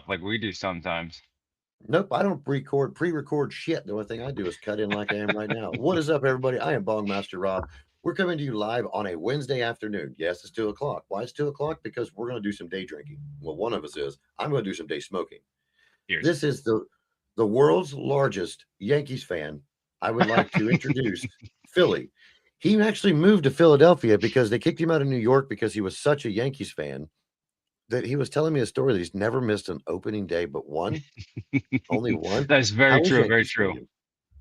like we do sometimes. Nope, I don't pre-record shit. The only thing I do is cut in like I am right now. What is up, everybody? I am Bongmaster Rob. We're coming to you live on a Wednesday afternoon. Yes, it's 2 o'clock. Why it's 2 o'clock? Because we're going to do some day drinking. Well, one of us is. I'm going to do some day smoking. Cheers. This is the world's largest Yankees fan. I would like to introduce Philly. He actually moved to Philadelphia because they kicked him out of New York because he was such a Yankees fan that he was telling me a story that he's never missed an opening day but one. Only one? That's very How is true. Very Yankee true.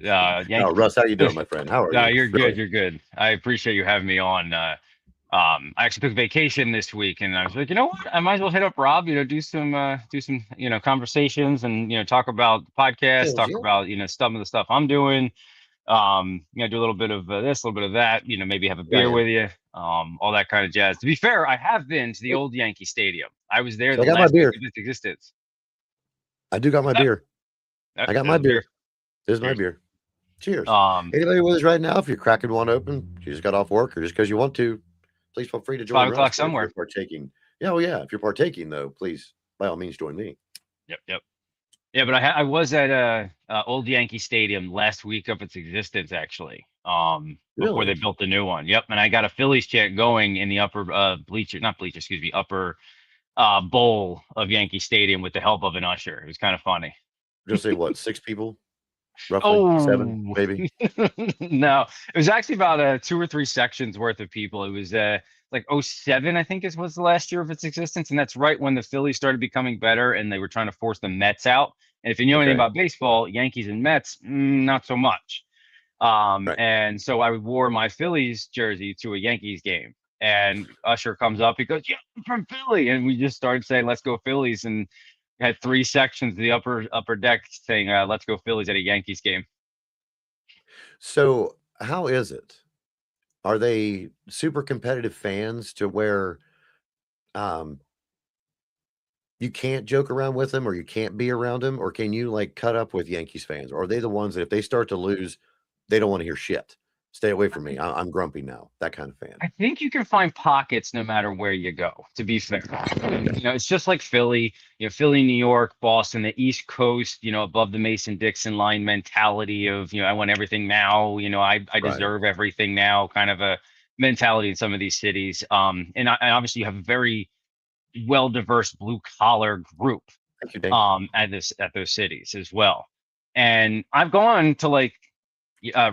Stadium? Yank. Oh, Russ, how you doing, my friend? How are No, you? you're good. Really? You're good. I appreciate you having me on. I actually took vacation this week, and I was like, you know what? I might as well hit up Rob. Do some conversations, and talk about the podcast, Hells talk yeah. about some of the stuff I'm doing. Do a little bit of this, a little bit of that. Maybe have a Yeah, beer yeah. with you. All that kind of jazz. To be fair, I have been to the Hey, old Yankee Stadium. I was there so I the got my last week beer. of its existence. I do got What's my that? beer. I got my There's a beer. beer. This is my Cheers. beer. Cheers. Um, Anybody with us right now, if you're cracking one open, you just got off work or just because you want to, please feel free to five join Russ. o'clock But if you're somewhere. partaking, yeah, well, yeah, if you're partaking, though, please, by all means, join me. Yep, yep. Yeah, but I was at old Yankee Stadium last week of its existence, actually. Before they Really? built the new one. Yep, and I got a Phillies chant going in the upper bleacher, not bleacher, excuse me, upper bowl of Yankee Stadium with the help of an usher. It was kind of funny. Just say what, six people, roughly? Seven, Oh maybe? no, it was actually about two or three sections worth of people. It was like '07, I think is was the last year of its existence, and that's right when the Phillies started becoming better, and they were trying to force the Mets out. And if you know anything Okay. about baseball, Yankees and Mets, not so much. Right. And so I wore my Phillies jersey to a Yankees game, and Usher comes up, he goes, "Yeah, I'm from Philly," and we just started saying, "Let's go Phillies," and had three sections of the upper deck saying, "Let's go Phillies" at a Yankees game. So, how is it? Are they super competitive fans to where um, you can't joke around with them or you can't be around them? Or can you like cut up with Yankees fans? Or are they the ones that if they start to lose, they don't want to hear shit? Stay away from me. I'm grumpy now. That kind of fan. I think you can find pockets no matter where you go, to be fair. It's just like Philly, Philly, New York, Boston, the East Coast, above the Mason-Dixon line mentality of, I want everything now, I Right. deserve everything now, kind of a mentality in some of these cities. And obviously you have a very well diverse blue collar group Thank you, Dane. at those cities as well. And I've gone to like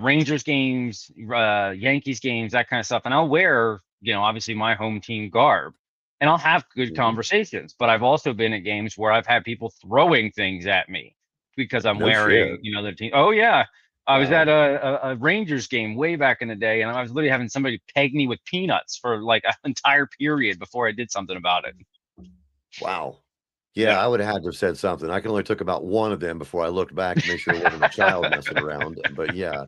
Rangers games, Yankees games, that kind of stuff. And I'll wear, obviously my home team garb and I'll have good Mhm. conversations. But I've also been at games where I've had people throwing things at me because I'm No shit. wearing, the team. Oh, yeah. I was at Wow. a Rangers game way back in the day, and I was literally having somebody peg me with peanuts for like an entire period before I did something about it. Wow. Yeah, Yeah. I would have had to have said something. I can only took about one of them before I looked back to make sure it wasn't a child messing around. But yeah,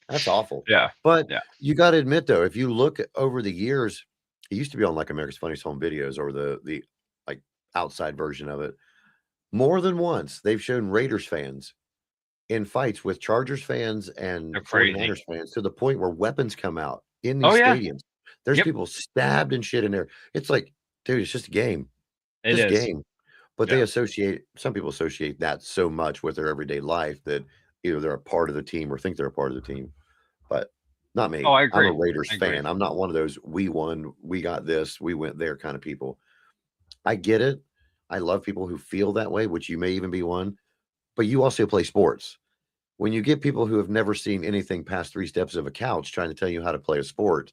that's awful. Yeah. But Yeah. you got to admit, though, if you look over the years, it used to be on like America's Funniest Home Videos or the like outside version of it. More than once, they've shown Raiders fans in fights with Chargers fans and They're crazy. 49ers fans to the point where weapons come out in Oh, these yeah. stadiums. There's Yep. people stabbed and shit in there. It's like, dude, it's just a game. It Just a is. game. But they Yeah. associate some people associate that so much with their everyday life that either they're a part of the team or think they're a part of the team. But not Oh, me. I I'm a agree. Raiders I agree. fan. I'm not one of those we won, we got this, we went there kind of people. I get it. I love people who feel that way, which you may even be one, but you also play sports. When you get people who have never seen anything past 3 steps of a couch trying to tell you how to play a sport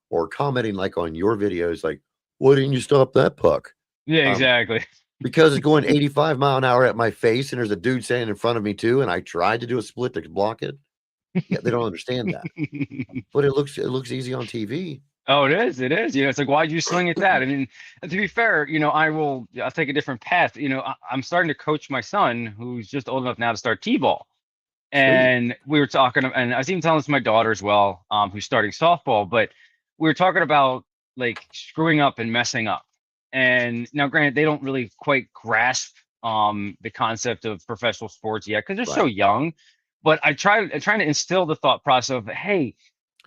or commenting like on your videos like, "Why didn't you stop that puck?" Yeah, Um, exactly. because it's going 85 mile an hour at my face and there's a dude standing in front of me too, and I tried to do a split to block it. Yeah, they don't understand that. But it looks easy on TV. Oh, it is. It is. It's like, why'd you swing at that? I mean, to be fair, I'll take a different path. I'm starting to coach my son, who's just old enough now to start T-ball. Sweet. And we were talking, and I was even telling this to my daughter as well, who's starting softball, but we were talking about like screwing up and messing up. And now, granted, they don't really quite grasp the concept of professional sports yet because they're so Right. young. But I'm trying to instill the thought process of, hey,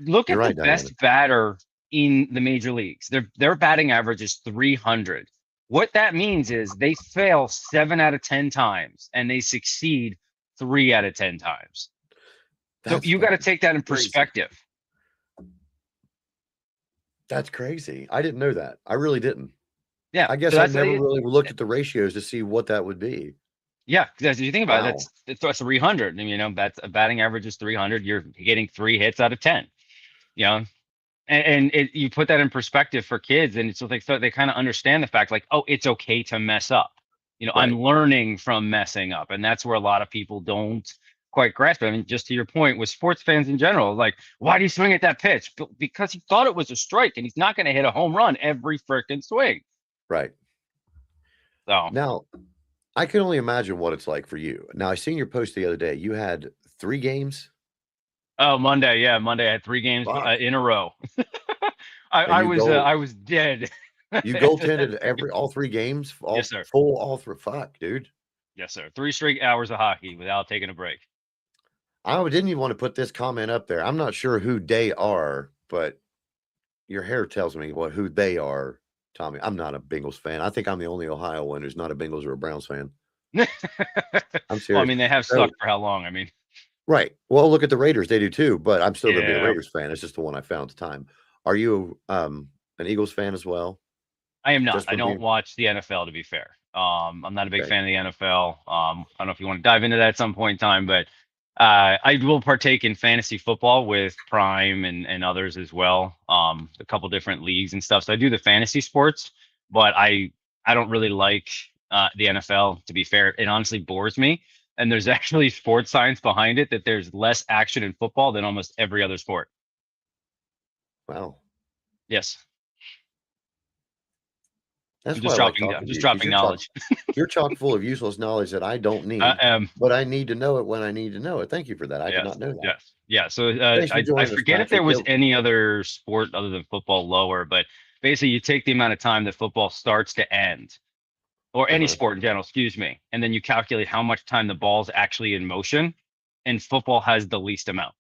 look You're at the right, Diana. best batter in the major leagues. Their batting average is 300. What that means is they fail 7 out of 10 times and they succeed 3 out of 10 times. So That's you got to fucking take that in crazy. perspective. That's crazy. I didn't know that. I really didn't. Yeah. I So guess I that's never really looked at the ratios to see what that would be. yeah. Because you think about it, Wow. that's 300. And, that's a batting average is 300. You're getting 3 hits out of 10. You know, you put that in perspective for kids, and so they kind of understand the fact, like, oh, it's okay to mess up. Right. I'm learning from messing up, and that's where a lot of people don't quite grasp it. I mean, just to your point, with sports fans in general, like, why do you swing at that pitch? Because he thought it was a strike, and he's not going to hit a home run every freaking swing. Right. So, Now, I can only imagine what it's like for you. Now, I seen your post the other day. You had 3 games? oh, Monday, yeah, Monday I had 3 games Fuck. in a row. And I was dead. you After that goaltended all 3 games, Yes, all sir. full, all 3. Fuck, dude. Yes, sir. 3 straight hours of hockey without taking a break. I didn't even want to put this comment up there. I'm not sure who they are, but your hair tells me who they are, Tommy. I'm not a Bengals fan. I think I'm the only Ohio one who's not a Bengals or a Browns fan. I'm Well, I serious. mean, they have So sucked for how long? I mean, right. Well, look at the Raiders. They do too, but I'm still gonna be a yeah, Raiders fan. It's just the one I found at the time. Are you an Eagles fan as well? I am not. Just I from don't being watch the NFL, to be fair. I'm not a big okay. fan of the NFL. I don't know if you want to dive into that at some point in time, but I will partake in fantasy football with Prime and others as well. A couple different leagues and stuff. So I do the fantasy sports, but I don't really like the NFL, to be fair. It honestly bores me. And there's actually sports science behind it that there's less action in football than almost every other sport. Wow. Yes. That's why I like talking I'm to just you because dropping knowledge. you're chock full of useless knowledge that I don't I need, am. but I need to know it when I need to know it. Thank you for that. I did Yes. not know that. Yes. Yeah. So Thanks for I joining us, forget if there Patrick. was Yeah, any other sport other than football lower, but basically you take the amount of time that football starts to end, or any uh-huh. sport in general, excuse me, and then you calculate how much time the ball's actually in motion, and football has the least amount.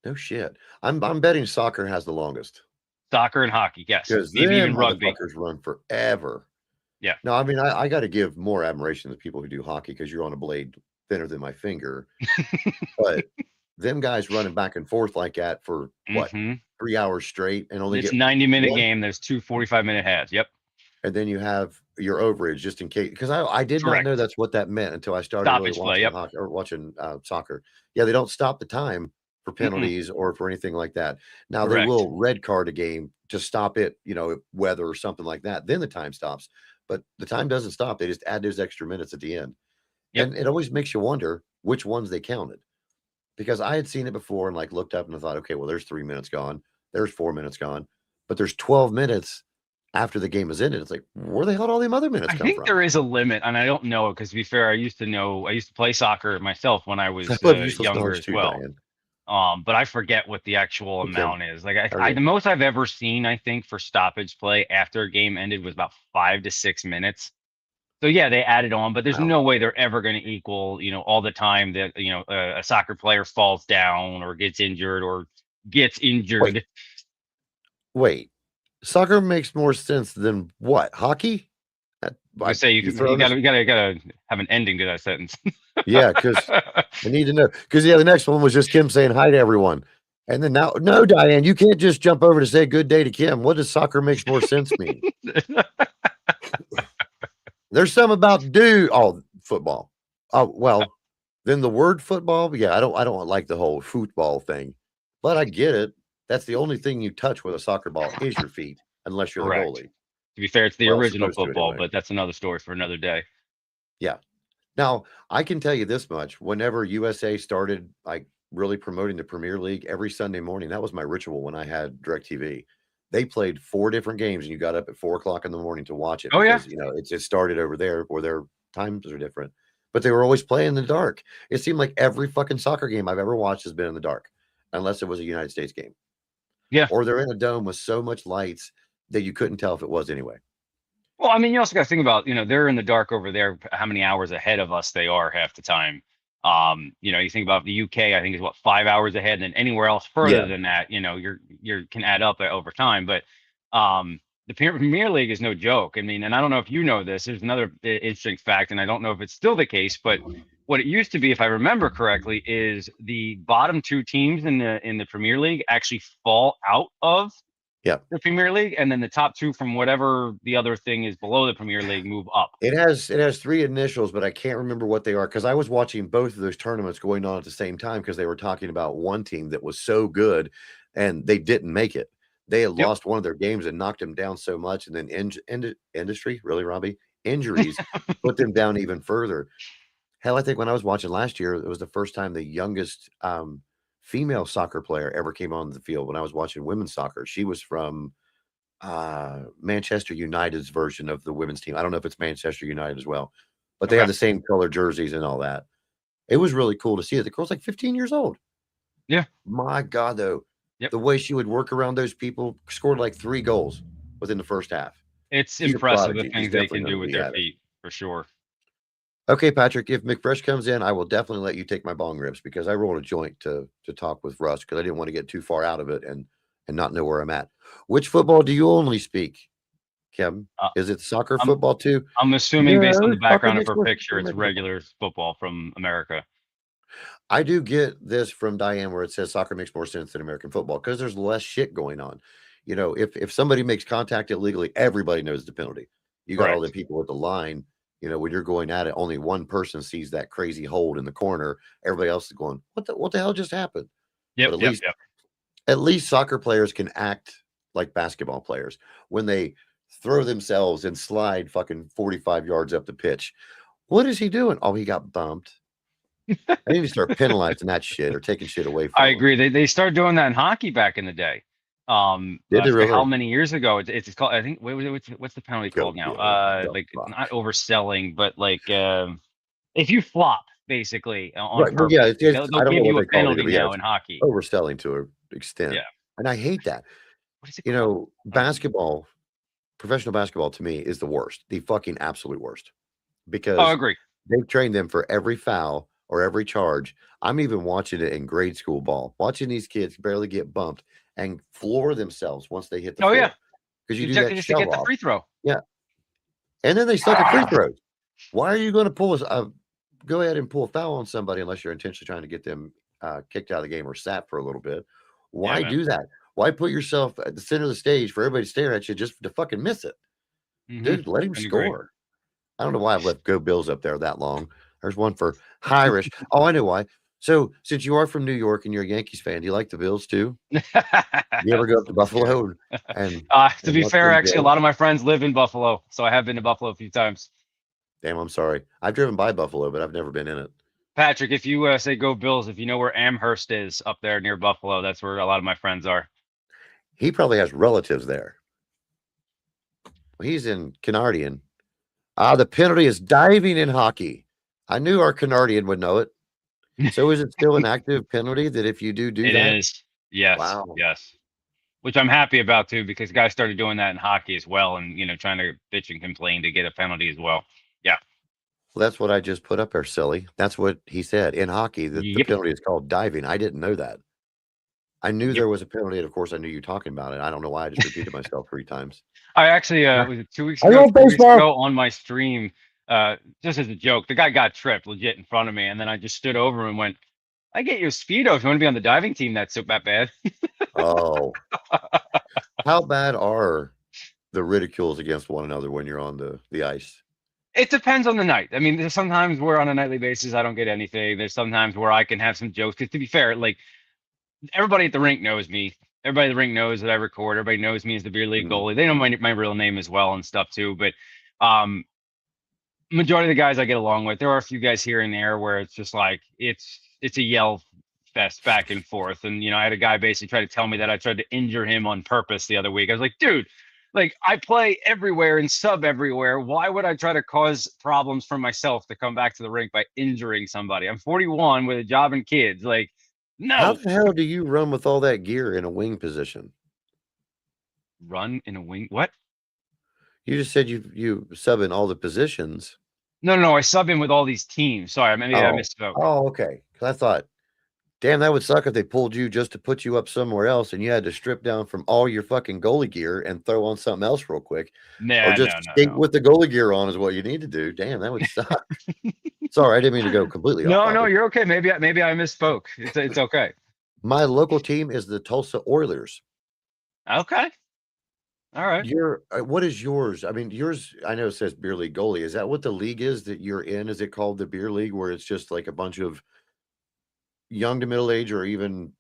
No shit. I'm betting soccer has the longest Soccer and hockey, yes, because maybe them even rugby. motherfuckers run forever. Yeah. No, I mean I got to give more admiration to people who do hockey because you're on a blade thinner than my finger. But them guys running back and forth like that for what hmm 3 hours straight and only It's get 90-minute one, game. There's two 45-minute halves. Yep. and then you have your overage just in case. Because I did not know Correct. that's what that meant until I started really Stoppage play. watching Yep. hockey or watching soccer. Yeah, they don't stop the time for Mm-mm. penalties or for anything like that. Now they Correct. will red card a game to stop it, weather or something like that. Then the time stops, but the time doesn't stop. They just add those extra minutes at the end, Yep. and it always makes you wonder which ones they counted. Because I had seen it before and, like, looked up and I thought, "Okay, well, there's 3 minutes gone. There's 4 minutes gone." But there's 12 minutes after the game is ended. It's like, where the hell did all them other minutes I come think from? there is a limit, and I don't know because to be fair, I used to play soccer myself when I I was love useless younger knowledge as too, well. Diane. But I forget what the actual Okay. amount is. Like How are I you? the most I've ever seen, I think, for stoppage play after a game ended was about 5 to 6 minutes. So yeah, they added on, but there's Wow. no way they're ever going to equal, all the time that a soccer player falls down or gets injured or gets Wait, injured. wait. Soccer makes more sense than what? Hockey? That I like, say you you throwing us. gotta have an ending to that sentence. Yeah, because I need to know. Because yeah, the next one was just Kim saying hi to everyone. And then now no, Diane, you can't just jump over to say good day to Kim. What does soccer makes more sense mean? There's some about football. Oh, well, then the word football, yeah, I don't like the whole football thing, but I get it. That's the only thing you touch with a soccer ball is your feet, unless you're the Correct. goalie. To be fair, it's the Well, original supposed to football, anyway. but that's another story for another day. Yeah. Now, I can tell you this much, whenever USA started, like, really promoting the Premier League every Sunday morning, that was my ritual when I had DirecTV. They played 4 different games, and you got up at 4 o'clock in the morning to watch it Oh yeah. because, it just started over there where their times are different, but they were always playing in the dark. It seemed like every fucking soccer game I've ever watched has been in the dark, unless it was a United States game, Yeah. or they're in a dome with so much lights that you couldn't tell if it was anyway. Well, I mean, you also got to think about, they're in the dark over there, how many hours ahead of us they are half the time. You think about the UK, I think is what 5 hours ahead, and then anywhere else further Yeah. than that, you can add up over time. But the Premier League is no joke. I mean, and I don't know if you know this. There's another interesting fact, and I don't know if it's still the case, but what it used to be, if I remember correctly, is the bottom two teams in the Premier League actually fall out of Yeah. the Premier League, and then the top two from whatever the other thing is below the Premier League move up. It has three initials, but I can't remember what they are because I was watching both of those tournaments going on at the same time because they were talking about one team that was so good and they didn't make it. They had Yep. lost one of their games and knocked them down so much, and then industry, really, Robbie, injuries put them down even further. Hell, I think when I was watching last year, it was the first time the youngest female soccer player ever came on the field when I was watching women's soccer. She was from Manchester United's version of the women's team. I don't know if it's Manchester United as well, but they Okay. have the same color jerseys and all that. It was really cool to see it. The girl's like 15 years old. Yeah. My God, though, Yep. the way she would work around those people, scored like 3 goals within the first half. It's She's a impressive the prodigy. She's things they definitely can gonna do with be their at it. feet, for sure. Okay, Patrick, if McFresh comes in, I will definitely let you take my bong rips because I rolled a joint to talk with Russ because I didn't want to get too far out of it and not know where I'm at. Which football do you only speak, Kevin? Uh, Is it soccer, I'm football too? I'm assuming based on No, the soccer background of makes her more sense picture, than it's American football. regular football from America. I do get this from Diane where it says soccer makes more sense than American football because there's less shit going on. You know, if somebody makes contact illegally, everybody knows the penalty. You got all the Correct. people at the line. You know, when you're going at it, only one person sees that crazy hold in the corner. Everybody else is going, what the hell just happened? Yep, But yep, yep. at least soccer players can act like basketball players when they throw themselves and slide fucking 45 yards up the pitch. What is he doing? Oh, he got bumped. I need to start penalizing that shit or taking shit away I from him. agree. They started doing that in hockey back in the day. Did I they forget how really? many years ago. It's called. I think what's the penalty Go called now? Bill. The Like not fuck. overselling, but like if you flop basically on Right. Well, yeah, purpose, it's they'll I don't know give what you a they call it either, penalty but yeah, now it's in hockey. overselling to an extent. Yeah. And I hate that. What is it You called? know, basketball, professional basketball to me is the worst, the fucking absolute worst, Oh, I because agree. they've trained them for every foul or every charge. I'm even watching it in grade school ball, watching these kids barely get bumped and floor themselves once they hit the Oh yeah, floor because you do exactly. that Just to shove get the off. free throw. Yeah. And then they suck at free throws. Why are you going to go ahead and pull a foul on somebody unless you're intentionally trying to get them kicked out of the game or sat for a little bit? Yeah, Why man. do that? Why put yourself at the center of the stage for everybody to stare at you just to fucking miss it? Dude, let him I agree. score. I don't know why I've left Go Bills up there that long. There's one for Irish. Oh, I know why. So, since you are from New York and you're a Yankees fan, do you like the Bills too? You ever go up to Buffalo and To be watch fair, them actually, a Bills? lot of my friends live in Buffalo, so I have been to Buffalo a few times. Damn, I'm sorry. I've driven by Buffalo, but I've never been in it. Patrick, if you say go Bills, if you know where Amherst is up there near Buffalo, that's where a lot of my friends are. He probably has relatives there. He's in Canardian. The penalty is diving in hockey. I knew our Canardian would know it. So is it still an active penalty that if you do It that? is. Yes. Wow. Yes. Which I'm happy about too, because guys started doing that in hockey as well, and trying to bitch and complain to get a penalty as well. Yeah. Well, that's what I just put up there, silly. That's what he said. In hockey, the Yep. penalty is called diving. I didn't know that. I knew Yep. there was a penalty, and of course, I knew you talking about it. I don't know why I just repeated myself 3 times. I actually Yeah. was it 2 weeks I ago, love 3 weeks baseball. ago on my stream, just as a joke, the guy got tripped legit in front of me, and then I just stood over him and went, "I get you a speedo if you want to be on the diving team. That's so that bad." Oh, how bad are the ridicules against one another when you're on the ice? It depends on the night. I mean, there's sometimes where on a nightly basis I don't get anything. There's sometimes where I can have some jokes. Because to be fair, like everybody at the rink knows me. Everybody at the rink knows that I record. Everybody knows me as the beer league Mhm. goalie. They know my real name as well and stuff too. But um, majority of the guys I get along with, there are a few guys here and there where it's just like it's a yell fest back and forth. And I had a guy basically try to tell me that I tried to injure him on purpose the other week. I was like, dude, like I play everywhere and sub everywhere. Why would I try to cause problems for myself to come back to the rink by injuring somebody? I'm 41 with a job and kids. Like, How no. the hell do you run with all that gear in a wing position? Run in a wing. What? You just said you sub in all the positions. No, I sub in with all these teams. Sorry, maybe I Oh. misspoke. Oh, okay. 'Cause I thought Damn, that would suck if they pulled you just to put you up somewhere else and you had to strip down from all your fucking goalie gear and throw on something else real quick. Or Nah, just no, no, skate no. with the goalie gear on is what you need to do. Damn, that would suck. Sorry, I didn't mean to go completely off No, no, topic. you're okay. Maybe I misspoke. It's okay. My local team is the Tulsa Oilers. Okay. All right. Your what is yours? I mean, yours. I know it says beer league goalie. Is that what the league is that you're in? Is it called the beer league, where it's just like a bunch of young to middle age or even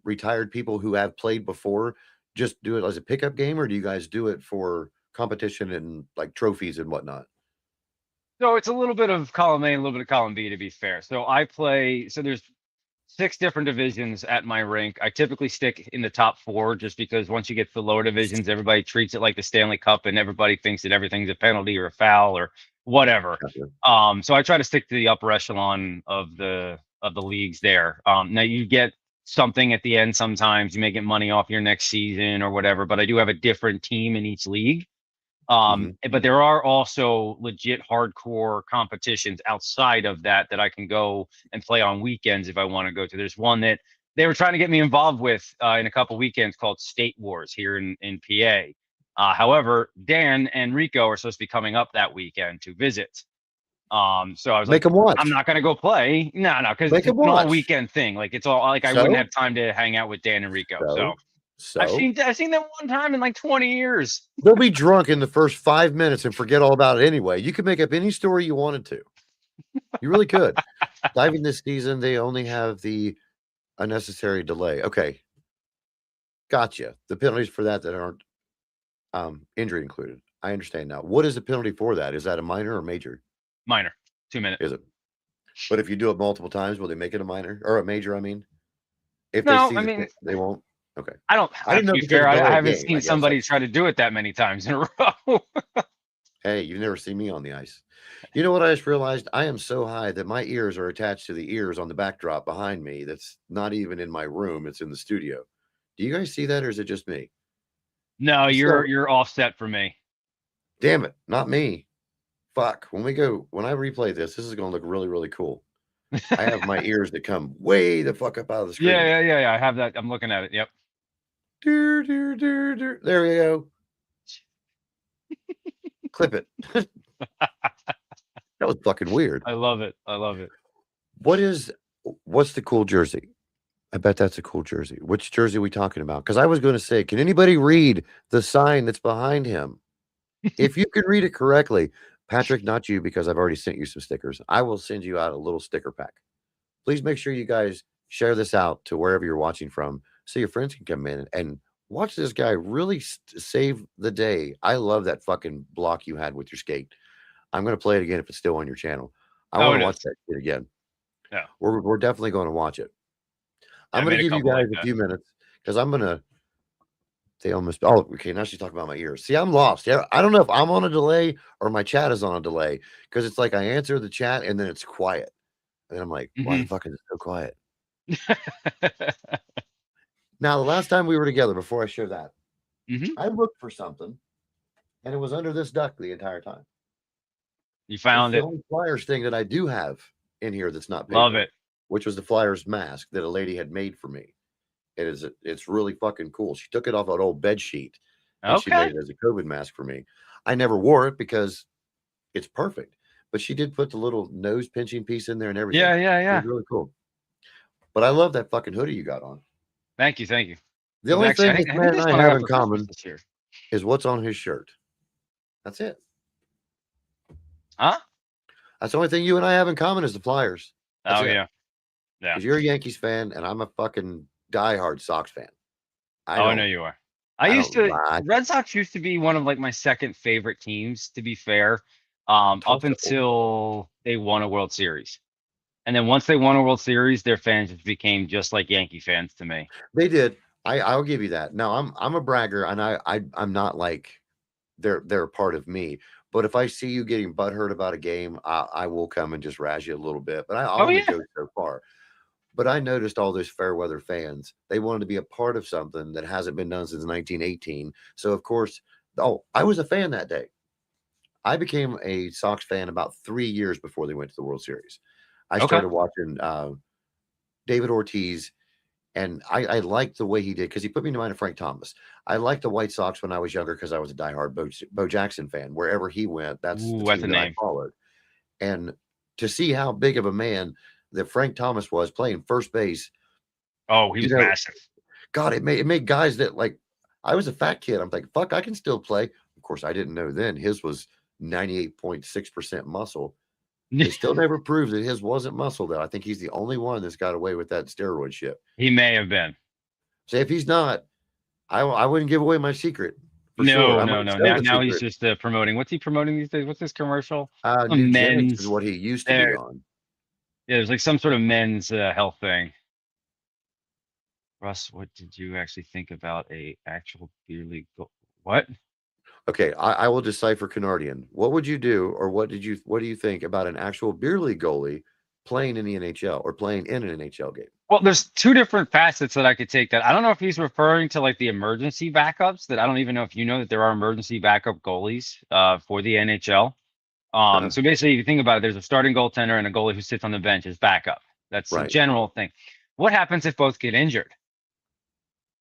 retired people who have played before? Just do it as a pickup game, or do you guys do it for competition and like trophies and whatnot? So it's a little bit of column A and a little bit of column B, to be fair. So I play. So there's 6 different divisions at my rink. I typically stick in the top 4 just because once you get to the lower divisions, everybody treats it like the Stanley Cup and everybody thinks that everything's a penalty or a foul or whatever. Gotcha. So I try to stick to the upper echelon of the leagues there. Now you get something at the end sometimes. You may get money off your next season or whatever, but I do have a different team in each league. Mhm. But there are also legit hardcore competitions outside of that that I can go and play on weekends if I want to go to. There's one that they were trying to get me involved with in a couple weekends called State Wars here in PA. However, Dan and Rico are supposed to be coming up that weekend to visit. So I was Make like, them I'm watch. not gonna go play. No, because Make it's them an all watch. weekend thing. Like it's all like I wouldn't So, have time to hang out with Dan and Rico. So so, so. I've seen them one time in like 20 years. They'll be drunk in the first 5 minutes and forget all about it anyway. You could make up any story you wanted to. You really could. Diving this season, they only have the unnecessary delay. Okay, gotcha. The penalties for that aren't injury included. I understand now. What is the penalty for that? Is that a minor or major? Minor, 2 minute. Is it? But if you do it multiple times, will they make it a minor or a major? I mean, if they No, see I the mean, thing, they won't. Okay, I don't. I didn't To know be because fair, of I delay of haven't game. seen I guess somebody that's try to do it that many times in a row. hey. You've never seen me on the ice. You know what I just realized? I am so high that my ears are attached to the ears on the backdrop behind me. That's not even in my room. It's in the studio. Do you guys see that, or is it just me? No, It's still, you're offset for me. damn it, not me. Fuck. When I replay this is going to look really, really cool. I have my ears that come way the fuck up out of the screen. Yeah. I have that. I'm looking at it. Yep. Dear, dear, dear, dear. There we go. Clip it. That was fucking weird. I love it. I love it. What's the cool jersey? I bet that's a cool jersey. Which jersey are we talking about? Because I was going to say, can anybody read the sign that's behind him? If you can read it correctly, Patrick, not you, because I've already sent you some stickers. I will send you out a little sticker pack. Please make sure you guys share this out to wherever you're watching from so your friends can come in and watch this guy really save the day. I love that fucking block you had with your skate. I'm going to play it again if it's still on your channel. I Oh, want it to watch is. that shit again. Yeah. We're definitely going to watch it. I I'm going made to a give you couple like guys a that. few minutes because I'm going to. They almost. Oh, okay. Now she's talking about my ears. See, I'm lost. Yeah, I don't know if I'm on a delay or my chat is on a delay because it's like I answer the chat and then it's quiet, and I'm like, why the Hmm. fuck is it so quiet? Now, the last time we were together, before I share that, Hmm. I looked for something and it was under this duck the entire time. You It's found the it. only Flyers thing that I do have in here that's not Love paper, it. which was the Flyers mask that a lady had made for me. It's really fucking cool. She took it off an old bed sheet and she Okay. made it as a COVID mask for me. I never wore it because it's perfect, but she did put the little nose pinching piece in there and everything. It was Yeah. really cool. But I love that fucking hoodie you got on. Thank you. Thank you. The It was only actually, thing this I think man and this I one I have got in for Christmas common this year. is what's on his shirt. That's it. Huh? That's the only thing you and I have in common is the Flyers. That's Oh it. yeah. Yeah. Because you're a Yankees fan and I'm a fucking diehard Sox fan. Oh, I know you are. I don't lie. Red Sox used to be one of like my second favorite teams, to be fair, up Tulsa. until they won a World Series. And then once they won a World Series, their fans just became just like Yankee fans to me. They did. I'll give you that. Now I'm a bragger and I'm not like they're a part of me. But if I see you getting butthurt about a game, I will come and just razz you a little bit. But I'll Oh only yeah. go so far. But I noticed all those fair weather fans, they wanted to be a part of something that hasn't been done since 1918. So of course, I was a fan that day. I became a Sox fan about 3 years before they went to the World Series. I Okay. started watching David Ortiz, and I liked the way he did because he put me in mind of Frank Thomas. I liked the White Sox when I was younger because I was a diehard Bo Jackson fan. Wherever he went, that's the Ooh, that's team a that I name. followed. And to see how big of a man that Frank Thomas was playing first base, Oh, he you was know, massive. God, it made guys that like I was a fat kid. I'm like, fuck, I can still play. Of course, I didn't know then his was 98.6% muscle. They still never proved that his wasn't muscle, though. I think he's the only one that's got away with that steroid shit. He may have been. So if he's not, I wouldn't give away my secret for sure. No, I no, might no. sell Now, the now he's secret. just promoting. What's he promoting these days? What's this commercial? Some Nugenics is men's. what he used to be There, on. yeah, there's like some sort of men's health thing. Russ, what did you actually think about a actual beer league? What? Okay, I will decipher Canardian. What would you do, or what do you think about an actual beer league goalie playing in the NHL or playing in an NHL game? Well, there's two different facets that I could take that. I don't know if he's referring to like the emergency backups that I don't even know if you know that there are emergency backup goalies for the NHL. So basically, if you think about it, there's a starting goaltender and a goalie who sits on the bench as backup. That's the Right. general thing. What happens if both get injured?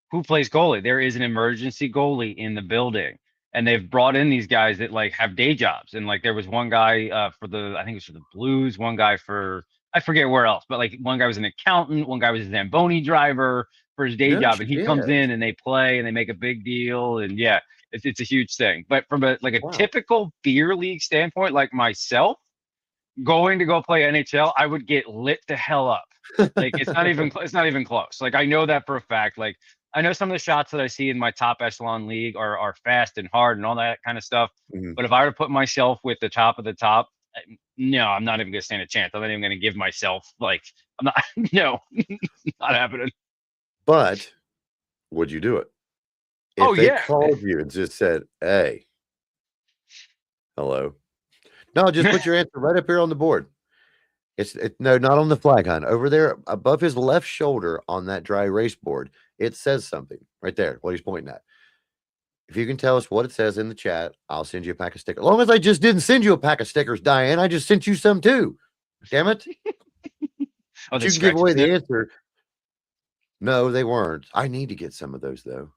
Who plays goalie? There is an emergency goalie in the building. And they've brought in these guys that like have day jobs. And like there was one guy for I think it was for the Blues, one guy for, I forget where else, but like one guy was an accountant, one guy was a Zamboni driver for his day No job. And he comes shit. in and they play and they make a big deal. And yeah, it's a huge thing. But from a Wow. typical beer league standpoint, like myself, going to go play NHL, I would get lit the hell up. Like it's not even close. Like I know that for a fact. Like I know some of the shots that I see in my top echelon league are fast and hard and all that kind of stuff. Mhm. But if I were to put myself with the top of the top, no, I'm not even gonna stand a chance. I'm not even gonna give myself like I'm not no, not happening. But would you do it? If Oh they yeah. called you and just said, "Hey, hello." No, just put your answer right up here on the board. No, not on the flag hunt. Over there above his left shoulder on that dry erase board, it says something right there, what he's pointing at. If you can tell us what it says in the chat, I'll send you a pack of stickers. As long as I just didn't send you a pack of stickers, Diane, I just sent you some too. Damn it. Oh, You can give away the answer. No, they weren't. I need to get some of those though.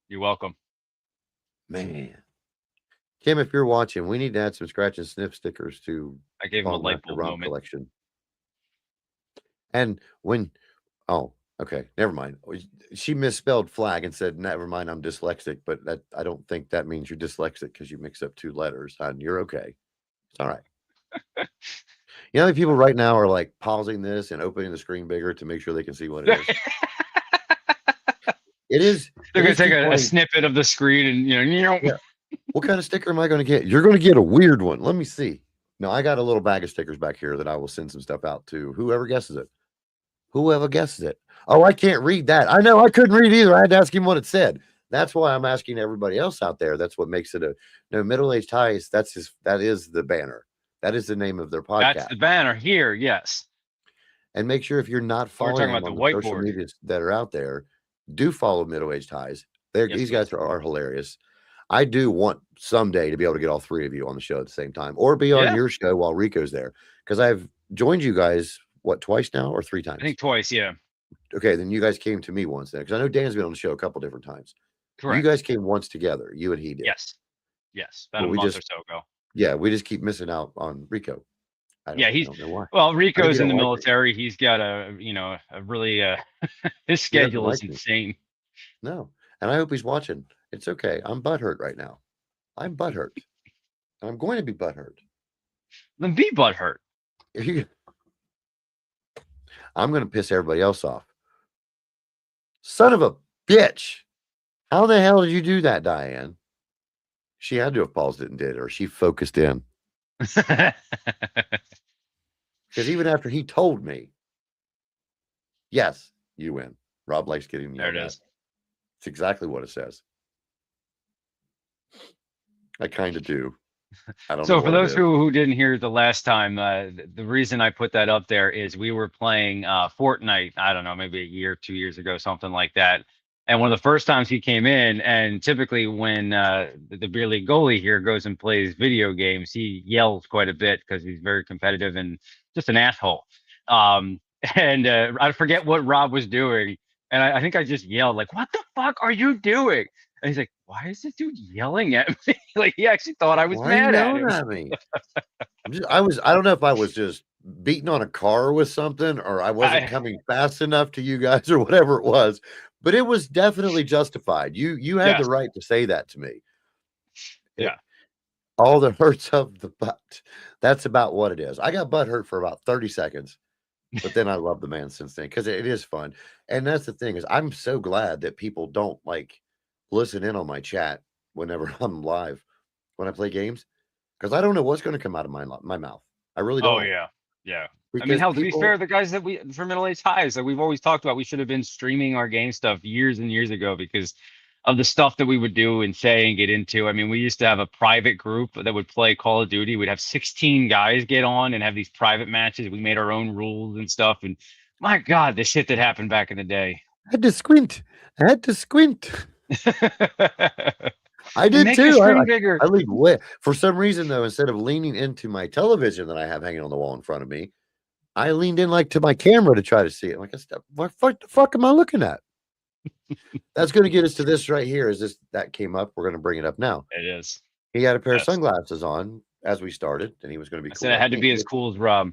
You're welcome. Man. Kim, if you're watching, we need to add some scratch and sniff stickers to I gave him a light bulb Rob moment. collection. And okay, never mind. She misspelled flag and said, "Never mind, I'm dyslexic." But I don't think that means you're dyslexic because you mix up two letters. And you're okay. It's all right. You know, people right now are like pausing this and opening the screen bigger to make sure they can see what it is. It is. They're gonna take a snippet of the screen and Yeah. What kind of sticker am I going to get? You're going to get a weird one. Let me see. No, I got a little bag of stickers back here that I will send some stuff out to whoever guesses it. Whoever guesses it. Oh, I can't read that. I know I couldn't read either. I had to ask him what it said. That's why I'm asking everybody else out there. That's what makes it middle-aged ties. That is the banner. That is the name of their podcast. That's the banner here. Yes. And make sure if you're not following them on the social medias that are out there, do follow Middle-Aged Ties. These guys are hilarious. I do want someday to be able to get all three of you on the show at the same time, or be on your show while Rico's there, because I've joined you guys twice now or three times. I think twice. Yeah. Okay, then you guys came to me once then, because I know Dan's been on the show a couple different times. Correct. You guys came once together. You and he did. Yes. About a month or so ago. Yeah, we just keep missing out on Rico. I don't know why. Well, Rico's in the military. He's got a really his schedule is insane. No, and I hope he's watching. It's okay. I'm butthurt right now. I'm butthurt. And I'm going to be butthurt. Then be butthurt. I'm going to piss everybody else off. Son of a bitch. How the hell did you do that, Diane? She had to have paused it and did it, or she focused in. Because even after he told me, yes, you win. Rob likes getting there. It is. It's exactly what it says. I kind of do. I don't know. So for those who didn't hear the last time, the reason I put that up there is we were playing Fortnite. I don't know, maybe a year, 2 years ago, something like that. And one of the first times he came in, and typically when the beer league goalie here goes and plays video games, he yells quite a bit because he's very competitive and just an asshole. And and I forget what Rob was doing, and I think I just yelled like, "What the fuck are you doing?" And he's like, "Why is this dude yelling at me?" Like he actually thought I was Why are you mad at yelling him. at me? I don't know if I was just beating on a car with something or I wasn't I, coming fast enough to you guys or whatever it was, but it was definitely justified. You had the yes, right to say that to me. It yeah, all the hurts of the butt. That's about what it is. I got butt hurt for about 30 seconds, but then I love the man since then because it is fun. And that's the thing is I'm so glad that people don't like listen in on my chat whenever I'm live when I play games because I don't know what's going to come out of my mouth. I really oh don't yeah, yeah. I mean, because hell, to be fair, people the guys that we for Middle Age Highs that we've always talked about, we should have been streaming our game stuff years and years ago because of the stuff that we would do and say and get into. I mean, we used to have a private group that would play Call of Duty. We'd have 16 guys get on and have these private matches. We made our own rules and stuff. And my God, the shit that happened back in the day. had to squint. I had to squint. I And did make your too. screen bigger. I leaned way for some reason though. Instead of leaning into my television that I have hanging on the wall in front of me, I leaned in like to my camera to try to see it. Like, what the fuck am I looking at? That's going to get us to this right here. Is this that came up? We're going to bring it up now. It is. He had a pair of Yes. sunglasses on as we started, and he was going to be I cool said I like had to me. be as cool as Rob.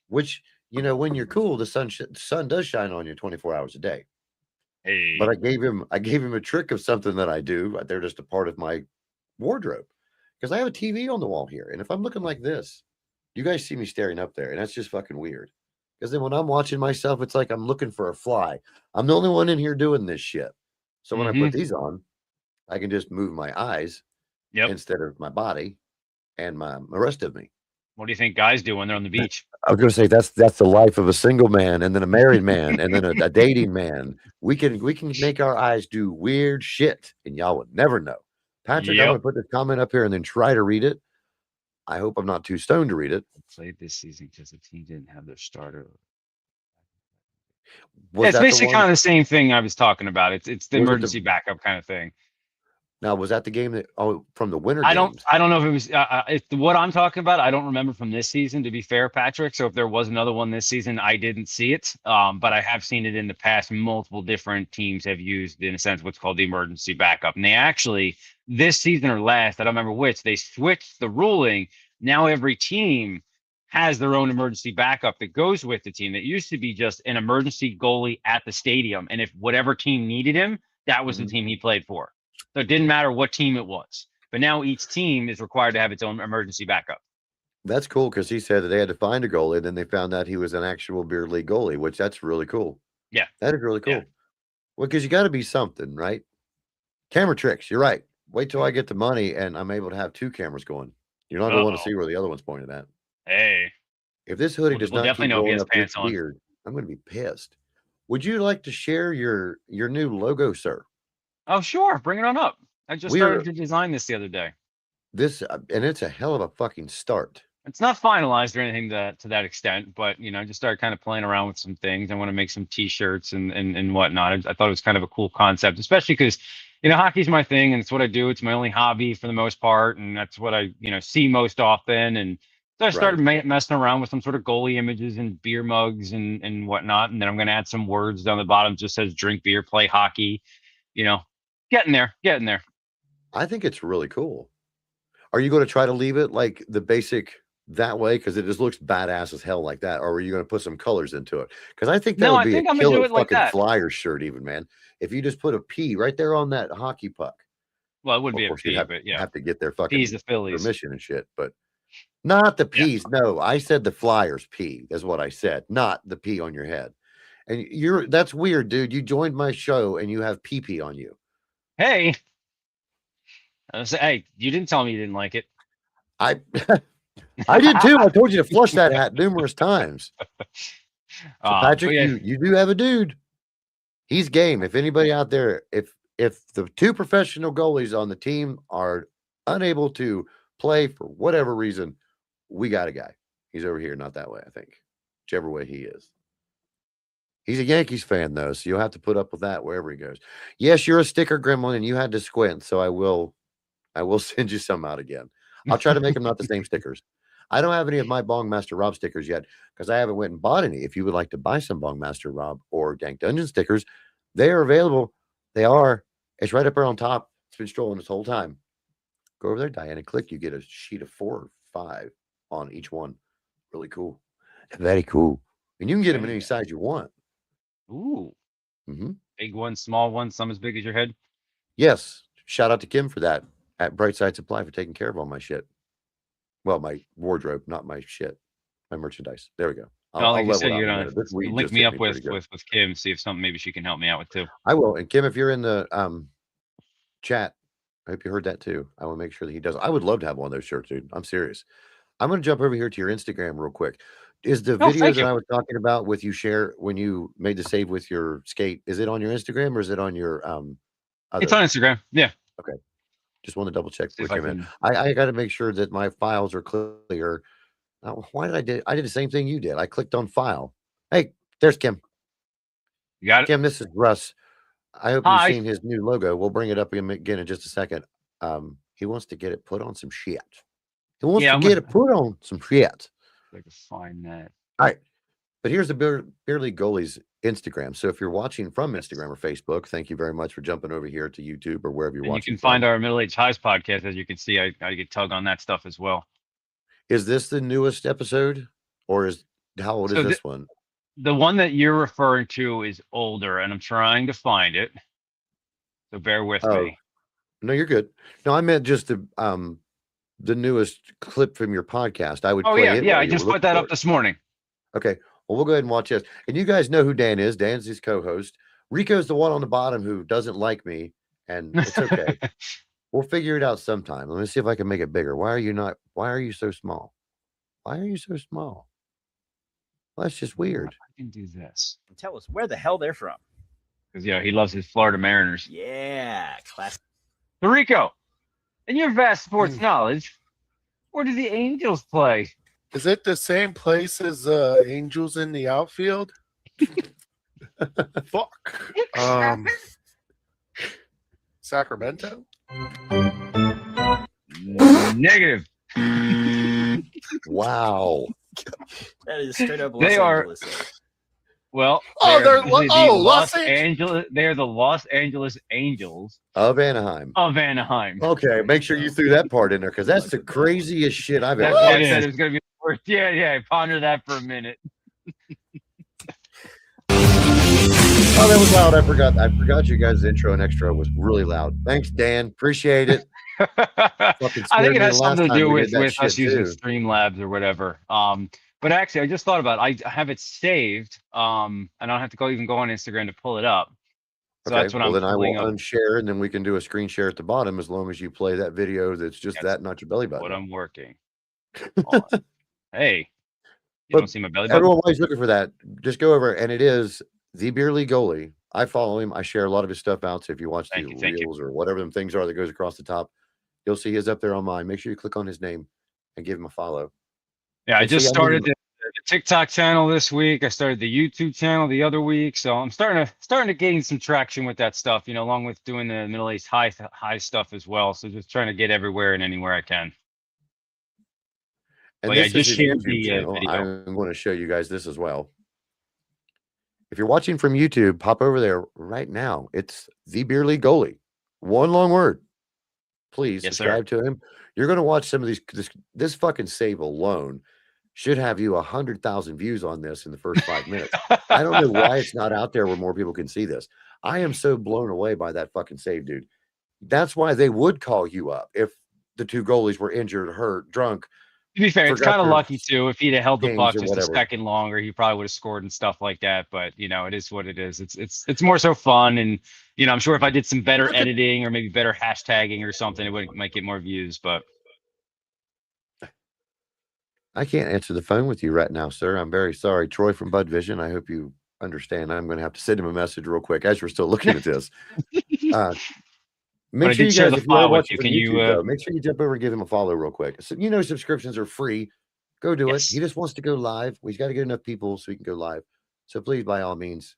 Which when you're cool, the sun does shine on you 24 hours a day. Hey. But I gave him a trick of something that I do. They're just a part of my wardrobe because I have a TV on the wall here, and if I'm looking like this, you guys see me staring up there, and that's just fucking weird. Because then when I'm watching myself, it's like I'm looking for a fly. I'm the only one in here doing this shit. So when I put Mm-hmm. these on, I can just move my eyes Yep. instead of my body and the rest of me. What do you think guys do when they're on the beach? I was going to say that's the life of a single man, and then a married man, and then a dating man. We can make our eyes do weird shit, and y'all would never know. Patrick, I'm Yep. going to put this comment up here and then try to read it. I hope I'm not too stoned to read it. Played this season because the team didn't have their starter. Was It's that the basically one? kind of the same thing I was talking about. It's the Was it emergency backup kind of thing. now? Was that the game that from the winter I games? don't know if it was if what I'm talking about. I don't remember from this season, to be fair, Patrick. So if there was another one this season, I didn't see it. But I have seen it in the past. Multiple different teams have used, in a sense, what's called the emergency backup. And they actually this season or last, I don't remember which, they switched the ruling. Now every team has their own emergency backup that goes with the team. That used to be just an emergency goalie at the stadium, and if whatever team needed him, that was the Mhm. team he played for. So it didn't matter what team it was. But now each team is required to have its own emergency backup. That's cool because he said that they had to find a goalie, and then they found out he was an actual beer league goalie, which that's really cool. Yeah. That is really Yeah. cool. Well, because you got to be something, right? Camera tricks. You're right. Wait till I get the money and I'm able to have two cameras going. You're not going to want to Uh-oh. see where the other one's pointed at. Hey. If this hoodie We'll, does we'll not definitely keep know if he rolling has up this pants on. beard, I'm going to be pissed. Would you like to share your new logo, sir? Oh, sure. Bring it on up. I just We're started to design this the other day. this, and it's a hell of a fucking start. It's not finalized or anything to that extent, but I just started kind of playing around with some things. I want to make some T-shirts and whatnot. I thought it was kind of a cool concept, especially because hockey's my thing and it's what I do. It's my only hobby for the most part, and that's what I see most often. And so I started messing around with some sort of goalie images and beer mugs and whatnot. And then I'm going to add some words down the bottom, just says drink beer, play hockey. Getting there. I think it's really cool. Are you going to try to leave it like the basic that way because it just looks badass as hell like that, or are you going to put some colors into it? Because I think that No, would I be think a I'm gonna do killer it like fucking that. Flyers shirt, even, man. If you just put a P right there on that hockey puck. Well, it would Of be a course, you'd P, have, but yeah, have to get their P's fucking the Phillies. permission and shit, but not the Yeah. P's. No, I said the Flyers P is what I said, not the P on your head. And that's weird, dude. You joined my show and you have PP on you. Hey, hey, you didn't tell me you didn't like it. I I did too. I told you to flush that hat numerous times. So Patrick, yeah. you do have a dude. He's game. If anybody out there, if the two professional goalies on the team are unable to play for whatever reason, we got a guy. He's over here, not that way, I think. Whichever way he is. He's a Yankees fan, though, so you'll have to put up with that wherever he goes. Yes, you're a sticker gremlin, and you had to squint, so I will send you some out again. I'll try to make them not the same stickers. I don't have any of my Bongmaster Rob stickers yet because I haven't went and bought any. If you would like to buy some Bongmaster Rob or Dank Dungeon stickers, they are available. They are. It's right up there on top. It's been strolling this whole time. Go over there, Diana. Click. You get a sheet of 4 or 5 on each one. Really cool. Very cool. And you can get them in any size you want. Ooh. Mm-hmm. Big one, small one, some as big as your head. Yes. Shout out to Kim for that at Brightside Supply for taking care of all my shit. Well, my wardrobe, not my shit. My merchandise. There we go. Like you said, out you in a know, minute. This weed link just me hit up with Kim, see if something maybe she can help me out with too. I will. And Kim, if you're in the chat, I hope you heard that too. I will make sure that he does. I would love to have one of those shirts, dude. I'm serious. I'm going to jump over here to your Instagram real quick. Is the video that I was talking about with you share when you made the save with your skate, is it on your Instagram or is it on your other? It's on Instagram. Yeah. Okay. Just want to double check with you, man. I got to make sure that my files are clear. Why did I did the same thing you did. I clicked on file. Hey, there's Kim. You got it? Kim, this is Russ. I hope you've seen his new logo. We'll bring it up again in just a second. He wants to get it put on some shit. He wants to get it put on some shit. I can find that. All right. But here's the Beer League Goalies Instagram. So if you're watching from Instagram or Facebook, thank you very much for jumping over here to YouTube or wherever you're watching. You can find our Middle Age Highs podcast. As you can see, I get tug on that stuff as well. Is this the newest episode, or how old is this one? The one that you're referring to is older, and I'm trying to find it. So bear with me. No, you're good. No, I meant just the newest clip from your podcast. I would play it. Yeah, I just put that up this morning. Okay. Well, we'll go ahead and watch this. And you guys know who Dan is. Dan's his co-host. Rico's the one on the bottom who doesn't like me, and it's okay. We'll figure it out sometime. Let me see if I can make it bigger. Why are you so small? Why are you so small? Well, that's just weird. I can do this. Tell us where the hell they're from. Because, he loves his Florida Mariners. Yeah, classic. Rico, in your vast sports knowledge, where do the Angels play? Is it the same place as Angels in the outfield? Fuck. Sacramento? Negative. Wow. That is straight up Los Angeles. Well, they're Los Angeles. They're the Los Angeles Angels of Anaheim. Okay, make sure you threw that part in there because that's the craziest shit I've ever heard. I said it was going to be the worst. Yeah. Ponder that for a minute. Oh, that was loud. I forgot you guys' intro and extra was really loud. Thanks, Dan. Appreciate it. I think it has something to do with us using Streamlabs or whatever. But actually, I just thought about it. I have it saved. I don't have to even go on Instagram to pull it up. So that's what I'm then I will unshare, and then we can do a screen share at the bottom as long as you play that video that's just that, not your belly button. What I'm working on. Hey, you don't see my belly button? Everyone always looking for that. Just go over, and it is the Beer League Goalie. I follow him. I share a lot of his stuff out. So if you watch the reels or whatever them things are that goes across the top, you'll see his up there on mine. Make sure you click on his name and give him a follow. Yeah, I just started the TikTok channel this week. I started the YouTube channel the other week, so I'm starting to gain some traction with that stuff. Along with doing the Middle East high stuff as well. So just trying to get everywhere and anywhere I can. And I just shared the video. I'm going to show you guys this as well. If you're watching from YouTube, pop over there right now. It's the Beer League Goalie. One long word. Please subscribe to him. You're going to watch some of these. This fucking save alone should have you 100,000 views on this in the first 5 minutes. I don't know why it's not out there where more people can see this. I am so blown away by that fucking save, dude. That's why they would call you up if the two goalies were injured, hurt, drunk. To be fair, it's kind of lucky too. If he'd have held the puck just a second longer, he probably would have scored and stuff like that. But it is what it is. It's more so fun, and I'm sure if I did some better editing or maybe better hashtagging or something, it might get more views. But I can't answer the phone with you right now, sir. I'm very sorry. Troy from Bud Vision. I hope you understand. I'm going to have to send him a message real quick as we're still looking at this. Make sure you guys, if you are watching YouTube, make sure you jump over and give him a follow real quick. So, subscriptions are free. Go do it. He just wants to go live. He's got to get enough people so he can go live. So please, by all means,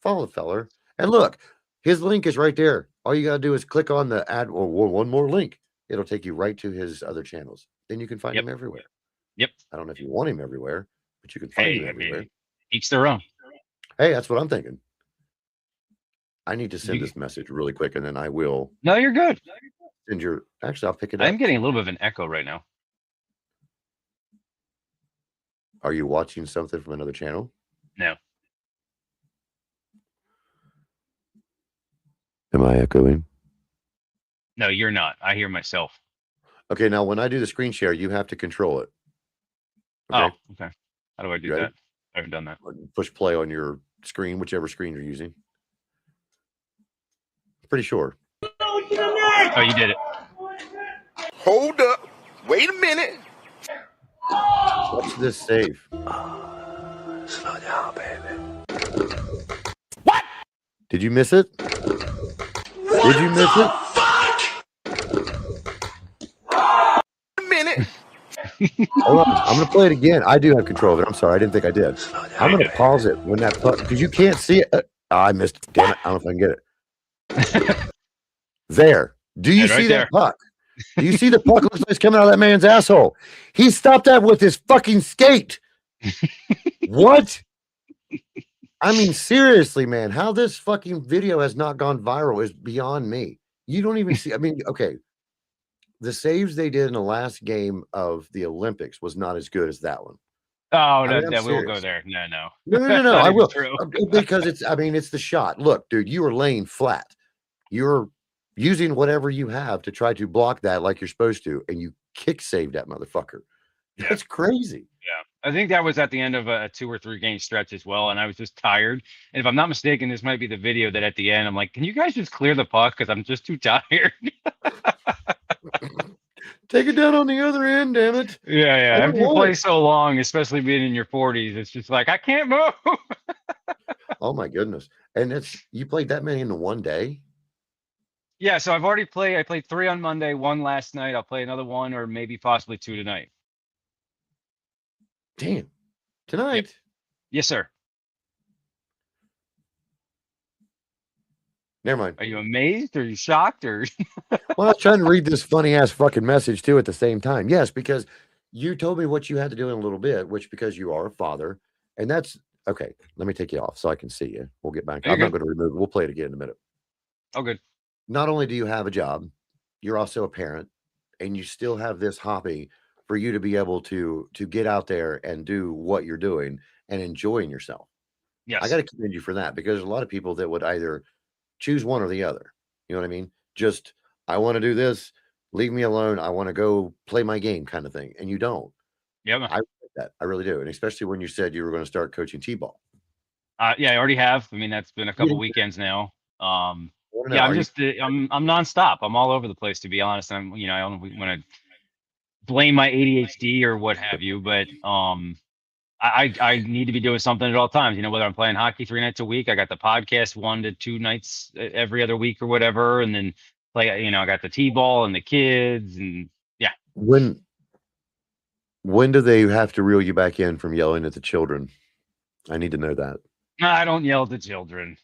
follow the feller. And look, his link is right there. All you got to do is click on the add or one more link. It'll take you right to his other channels. Then you can find him everywhere. Yep. I don't know if you want him everywhere, but you can find him everywhere. Each their own. Hey, that's what I'm thinking. I need to send this message really quick, and then I will. No, you're good. Send your. Actually, I'll pick it up. I'm getting a little bit of an echo right now. Are you watching something from another channel? No. Am I echoing? No, you're not. I hear myself. Okay, now when I do the screen share, you have to control it. Okay. Oh, okay. How do I do Ready? that? I haven't done that. Push play on your screen, whichever screen you're using. Pretty sure. Oh, you did it. Hold up. Wait a minute. Watch this save. Slow down, baby. What? Did you miss it? Did you miss it? A minute. Hold on. I'm going to play it again. I do have control of it. I'm sorry. I didn't think I did. I'm going to pause it when that puck, because you can't see it. I missed it. Damn it. I don't know if I can get it. There. Do you see that puck? Do you see the puck looks like it's coming out of that man's asshole? He stopped that with his fucking skate. What? I mean, seriously, man, how this fucking video has not gone viral is beyond me. You don't even see. I mean, okay. The saves they did in the last game of the Olympics was not as good as that one. Oh, no, we won't go there. No. No. I will. Because it's the shot. Look, dude, you are laying flat. You're using whatever you have to try to block that like you're supposed to, and you kick saved that motherfucker. That's crazy. Yeah. I think that was at the end of a 2 or 3 game stretch as well, and I was just tired. And if I'm not mistaken, this might be the video that at the end I'm like, can you guys just clear the puck because I'm just too tired? Take it down on the other end, damn it. Yeah. After you play so long, especially being in your 40s, it's just like I can't move. Oh my goodness. And you played that many in one day? Yeah, so I've already played. I played 3 on Monday, 1 last night. I'll play another 1 or maybe possibly 2 tonight. Damn. Tonight? Yep. Yes, sir. Never mind. Are you amazed? Or are you shocked? Or Well, I was trying to read this funny ass fucking message too at the same time. Yes, because you told me what you had to do in a little bit, which because you are a father, and that's okay. Let me take you off so I can see you. We'll get back. I'm not going to remove it. We'll play it again in a minute. Oh, good. Not only do you have a job, you're also a parent, and you still have this hobby for you to be able to get out there and do what you're doing and enjoying yourself. Yes. I got to commend you for that, because there's a lot of people that would either choose one or the other. You know what I mean? Just, I want to do this, leave me alone. I want to go play my game kind of thing. And you don't. Yeah. I like that. I really do. And especially when you said you were going to start coaching T-ball. Yeah, I already have. I mean, that's been a couple weekends now. Yeah, I'm I'm nonstop. I'm all over the place, to be honest. I don't want to blame my ADHD or what have you, but I need to be doing something at all times. Whether I'm playing hockey 3 nights a week, I got the podcast 1 to 2 nights every other week or whatever, and then play. I got the T-ball and the kids, and yeah. When do they have to reel you back in from yelling at the children? I need to know that. I don't yell at the children.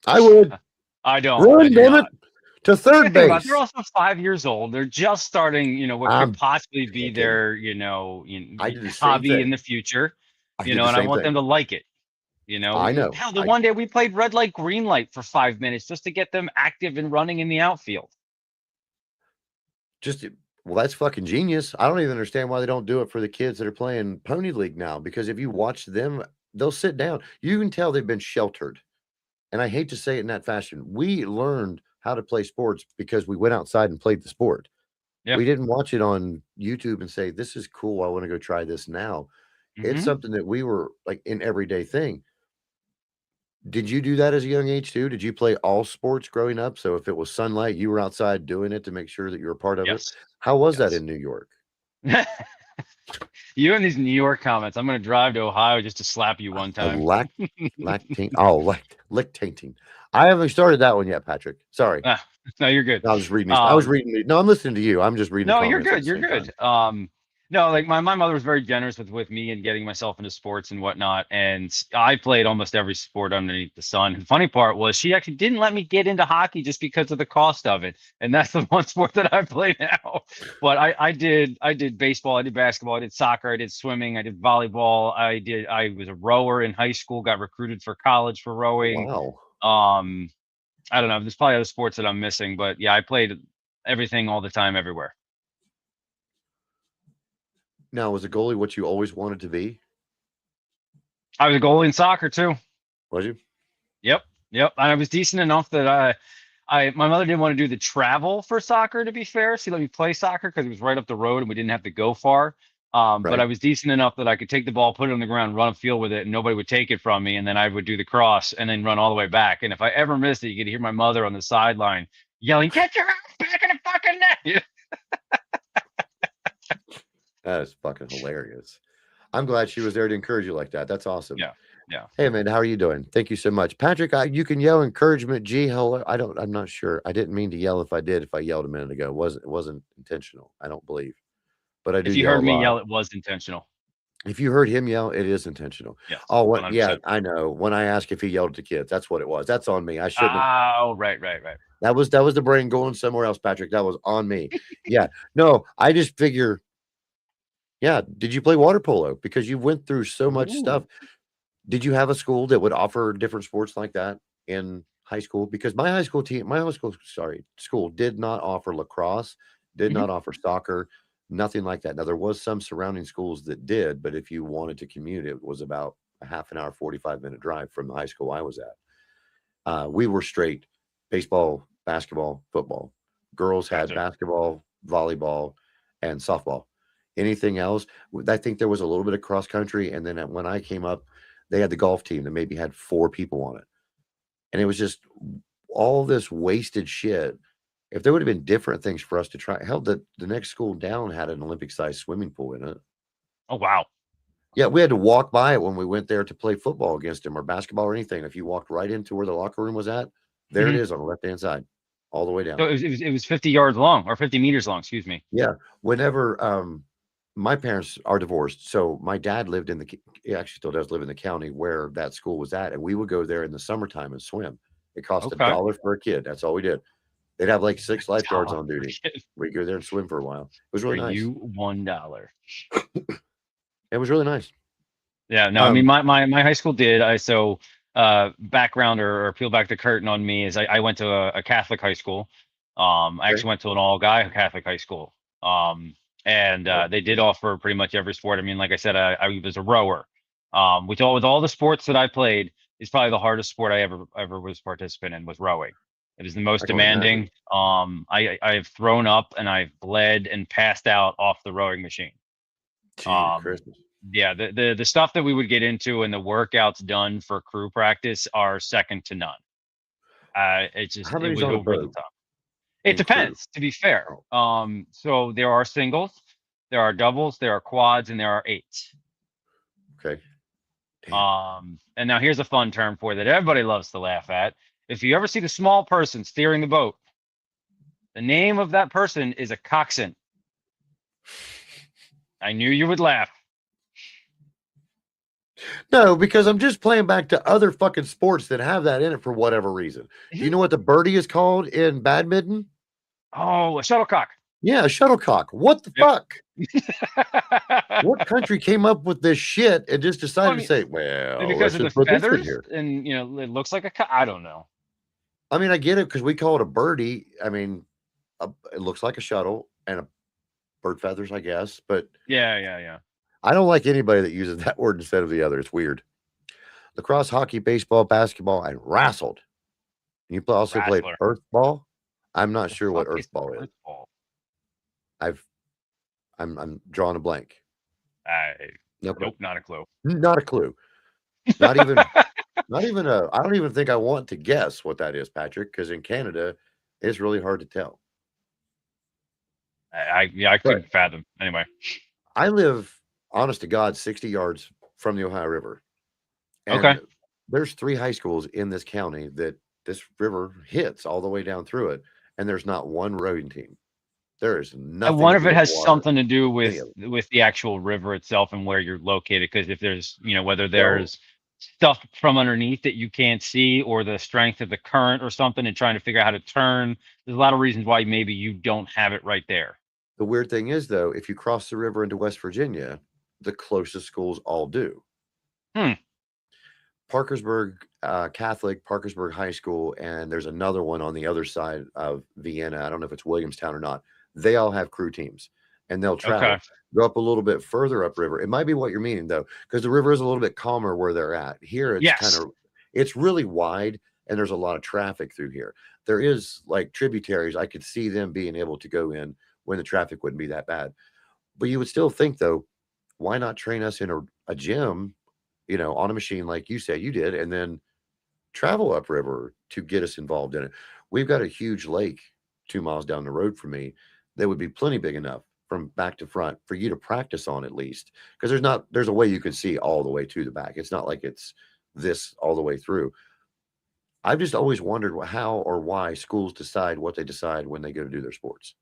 I would. I don't. Run, damn it, to third base. They're also 5 years old. They're just starting, what could possibly be their, hobby in the future. And I want them to like it. I know. Hell, the one day we played red light, green light for 5 minutes just to get them active and running in the outfield. Well, that's fucking genius. I don't even understand why they don't do it for the kids that are playing Pony League now, because if you watch them, they'll sit down. You can tell they've been sheltered. And I hate to say it in that fashion. We learned how to play sports because we went outside and played the sport. Yep. We didn't watch it on YouTube and say, this is cool, I want to go try this now. Mm-hmm. It's something that we were like an everyday thing. Did you do that as a young age too? Did you play all sports growing up? So if it was sunlight, you were outside doing it to make sure that you were a part of it? How was that in New York? You and these New York comments. I'm going to drive to Ohio just to slap you one time. Lactating. I haven't started that one yet, Patrick. Sorry. No, you're good. I was reading. I'm listening to you. I'm just reading. No, you're good. You're good. No, No, like my mother was very generous with me and getting myself into sports and whatnot. And I played almost every sport underneath the sun. The funny part was she actually didn't let me get into hockey just because of the cost of it. And that's the one sport that I play now. But I did baseball, I did basketball, I did soccer, I did swimming, I did volleyball, I was a rower in high school, got recruited for college for rowing. Wow. I don't know. There's probably other sports that I'm missing, but yeah, I played everything all the time, everywhere. Now, was a goalie what you always wanted to be? I was a goalie in soccer too. Was you? Yep. Yep. And I was decent enough that my mother didn't want to do the travel for soccer, to be fair. She let me play soccer because it was right up the road and we didn't have to go far. But Right. I was decent enough that I could take the ball, put it on the ground, run a field with it, and nobody would take it from me. And then I would do the cross and then run all the way back. And if I ever missed it, you could hear my mother on the sideline yelling, "Get your ass back in the fucking net!" That is fucking hilarious. I'm glad she was there to encourage you like that. That's awesome. Yeah, yeah. Hey man, how are you doing? Thank you so much, Patrick. You can yell encouragement. Gee, hello. I'm not sure. I didn't mean to yell. If I did, if I yelled a minute ago, it wasn't intentional. I don't believe, but I do If you yell a heard me lot. yell, it was intentional. If you heard him yell, it is intentional. Yes. Oh, what? Yeah, 100%. I know. When I asked if he yelled at the kids, that's what it was. That's on me. I shouldn't have. Oh, right. That was the brain going somewhere else, Patrick. That was on me. Yeah. No, I just figure. Yeah. Did you play water polo? Because you went through so much stuff. Did you have a school that would offer different sports like that in high school? Because my high school school did not offer lacrosse, did Mhm. not offer soccer, nothing like that. Now there was some surrounding schools that did, but if you wanted to commute, it was about a half an hour, 45-minute drive from the high school I was at. We were straight baseball, basketball, football. Girls had Gotcha. basketball, volleyball, and softball. Anything else? I think there was a little bit of cross country, and then when I came up, they had the golf team that maybe had 4 people on it. And it was just all this wasted shit. If there would have been different things for us to try, hell, the next school down had an Olympic-sized swimming pool in it. Oh, wow. Yeah, we had to walk by it when we went there to play football against them or basketball or anything. If you walked right into where the locker room was at, there it Mhm. is on the left-hand side, all the way down. So it was 50 yards long or 50 meters long. Excuse me. Yeah. Whenever my parents are divorced, so my dad lived he actually still does live in the county where that school was at, and we would go there in the summertime and swim. It cost Okay. $1 for a kid. That's all we did. They'd have like 6 lifeguards $1 on per duty. kid. We'd go there and swim for a while. It was For really nice. you, $1. It was really nice. Yeah, no, I mean my high school did. Background or peel back the curtain on me is I went to a Catholic high school. I actually went to an all-guy Catholic high school. And they did offer pretty much every sport. I mean, like I said, I was a rower. With all the sports that I played, is probably the hardest sport I ever was participant in was rowing. It was the most I can imagine. demanding. I've thrown up and I've bled and passed out off the rowing machine. Gee, Um, Christmas. Yeah, the stuff that we would get into and the workouts done for crew practice are second to none. It How was many's on a over the boat top. It in crew? depends, to be fair. So there are singles, there are doubles, there are quads, and there are eights. Okay. Damn. And now here's a fun term for you that everybody loves to laugh at. If you ever see the small person steering the boat, the name of that person is a coxswain. I knew you would laugh. No, because I'm just playing back to other fucking sports that have that in it for whatever reason. Do you know what the birdie is called in badminton? Oh, a shuttlecock. Yeah, a shuttlecock. What the fuck? What country came up with this shit and just decided to say, well, because let's of just the put this in feathers here? and it looks like a cock. I don't know. I mean, I get it because we call it a birdie. I mean, it looks like a shuttle and a bird feathers, I guess. But Yeah. I don't like anybody that uses that word instead of the other. It's weird. Lacrosse, hockey, baseball, basketball, and wrestled. You also played Wrestler. earth ball. I'm not The sure what fuck earth ball is. earth ball? I'm drawing a blank. Nope, not a clue. Not a clue. Not even I don't even think I want to guess what that is, Patrick, because in Canada, it's really hard to tell. I couldn't fathom. Anyway. I live, honest to God, 60 yards from the Ohio River. And Okay. there's 3 high schools in this county that this river hits all the way down through it. And there's not one rowing team. There is I nothing. wonder to if do it with has water. something to do Any of with the actual river itself and where you're located. Because if there's, whether Well, there's stuff from underneath that you can't see, or the strength of the current or something, and trying to figure out how to turn, there's a lot of reasons why maybe you don't have it right there. the weird thing is, though, if you cross the river into West Virginia, the closest schools all do. Hmm. Parkersburg Catholic, Parkersburg High School, and there's another one on the other side of Vienna. I don't know if it's Williamstown or not. They all have crew teams, and they'll travel. Okay. Go up a little bit further upriver. It might be what you're meaning, though, because the river is a little bit calmer where they're at. Here, it's Yes. it's really wide, and there's a lot of traffic through here. There is like tributaries. I could see them being able to go in when the traffic wouldn't be that bad. But you would still think, though, why not train us in a gym, on a machine like you said you did, and then travel upriver to get us involved in it. We've got a huge lake 2 miles down the road from me that would be plenty big enough from back to front for you to practice on, at least, because there's a way you could see all the way to the back. It's not like it's this all the way through. I've just always wondered how or why schools decide what they decide when they go to do their sports.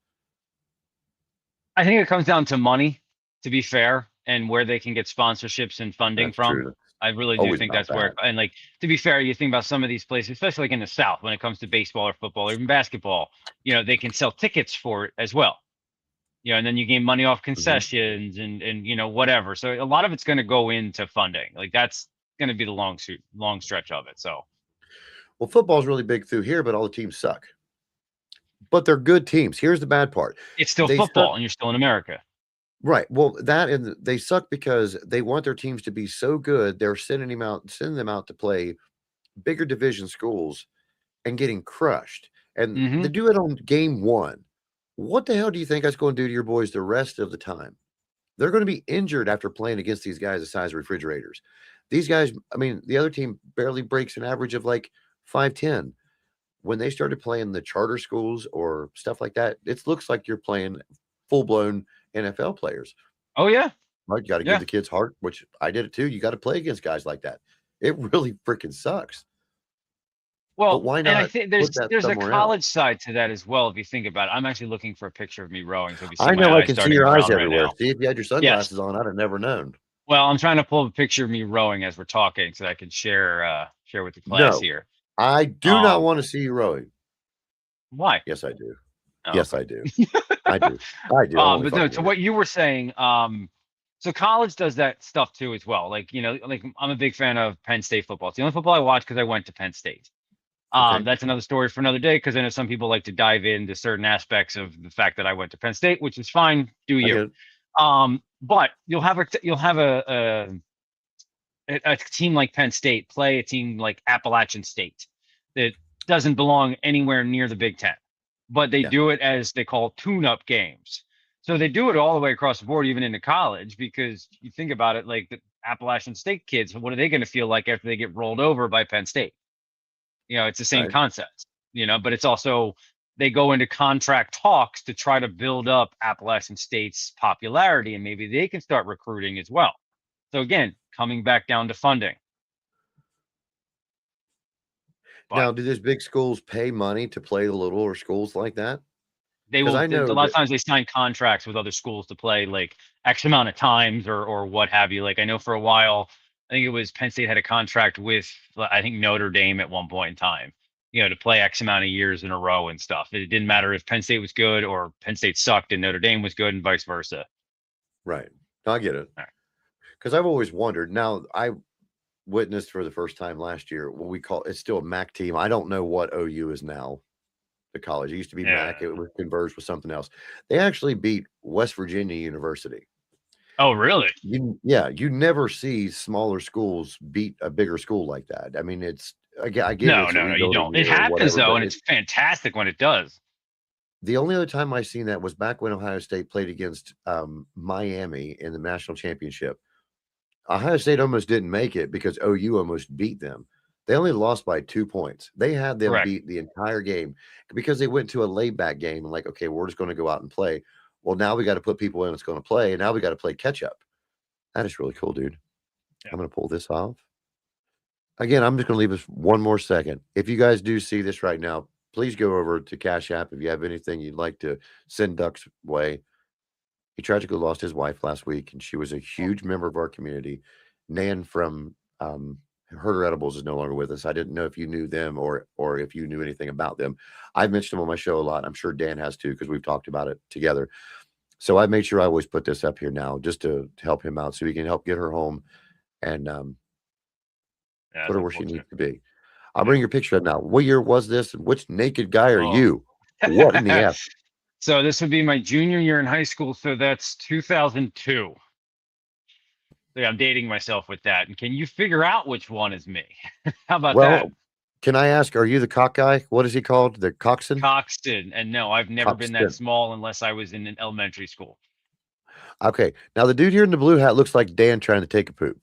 I think it comes down to money, to be fair, and where they can get sponsorships and funding That's from. true. I really do Always think about that's where, that. and like, to be fair, you think about some of these places, especially like in the South, when it comes to baseball or football or even basketball, they can sell tickets for it as well. And then you gain money off concessions and whatever. So a lot of it's going to go into funding. Like that's going to be the long stretch of it. So, Well, football's really big through here, but all the teams suck. But they're good teams. Here's the bad part. it's still They football start- and you're still in America. Right. Well, that and they suck because they want their teams to be so good. They're sending them out to play bigger division schools and getting crushed. And Mhm. they do it on game one. What the hell do you think that's going to do to your boys the rest of the time? They're going to be injured after playing against these guys the size of refrigerators. These guys, I mean, the other team barely breaks an average of like 5'10". When they started playing the charter schools or stuff like that, it looks like you're playing full-blown NFL players. Oh yeah. Right? You got to Yeah. give the kids heart, which I did it too. You got to play against guys like that. It really freaking sucks. Well, why and I not think put that there's a somewhere college side to that as well. If you think about it, I'm actually looking for a picture of me rowing. So if you see I my know I eyes can see starting your to eyes brown right everywhere. now. See, if you had your sunglasses on, I'd have never known. Well, I'm trying to pull a picture of me rowing as we're talking so I can share with the class No. here. I do not want to see you rowing. Why? Yes, I do. Oh, Yes, okay. I do. I do. I do. I'm only But no, fucking to with what you were saying, so college does that stuff too as well. Like, like I'm a big fan of Penn State football. It's the only football I watch because I went to Penn State. Okay. That's another story for another day because I know some people like to dive into certain aspects of the fact that I went to Penn State, which is fine. Do I you? get it. But you'll have a team like Penn State play a team like Appalachian State that doesn't belong anywhere near the Big Ten, but they Yeah. do it as they call tune-up games. So they do it all the way across the board, even into college, because you think about it, like the Appalachian State kids, what are they going to feel like after they get rolled over by Penn State? It's the same Right. concept, but it's also they go into contract talks to try to build up Appalachian State's popularity, and maybe they can start recruiting as well. So again, coming back down to funding. But Now, do these big schools pay money to play the littler schools like that? they 'Cause will. I A know lot of that- times they sign contracts with other schools to play like X amount of times or what have you. Like I know for a while, I think it was Penn State had a contract with I think Notre Dame at one point in time, to play X amount of years in a row and stuff. It didn't matter if Penn State was good or Penn State sucked and Notre Dame was good and vice versa. Right. No, I get it. All right. Because I've always wondered. Now, I witnessed for the first time last year what we call it's still a MAC team. I don't know what OU is now. The college. It used to be Yeah. MAC. It was converged with something else. They actually beat West Virginia University. Oh, really? You never see smaller schools beat a bigger school like that. I mean, I get No, it's a no, you rebuilding don't. It year or happens whatever, though, but and it's fantastic when it does. the only other time I seen that was back when Ohio State played against Miami in the national championship. Ohio State almost didn't make it because OU almost beat them. They only lost by 2 points. They had them Correct. beat the entire game because they went to a laid back game and like, okay, we're just going to go out and play. Well, now we got to put people in that's going to play, and now we got to play catch up. That is really cool, dude. Yeah. I'm going to pull this off. Again, I'm just going to leave this one more second. If you guys do see this right now, please go over to Cash App if you have anything you'd like to send Duck's way. He tragically lost his wife last week, and she was a huge member of our community. Nan from Herder Edibles is no longer with us. I didn't know if you knew them or if you knew anything about them. I've mentioned them on my show a lot. I'm sure Dan has too, because we've talked about it together. So I made sure I always put this up here now just to help him out so he can help get her home and put her where she needs to be. I'll bring your picture up now. What year was this? And which naked guy are you? What in the F? So this would be my junior year in high school. So that's 2002. Yeah, I'm dating myself with that. And can you figure out which one is me? How about that? Can I ask, are you the cock guy? What is he called? The coxswain? Coxswain. And no, I've never been that small unless I was in an elementary school. Okay. Now the dude here in the blue hat looks like Dan trying to take a poop.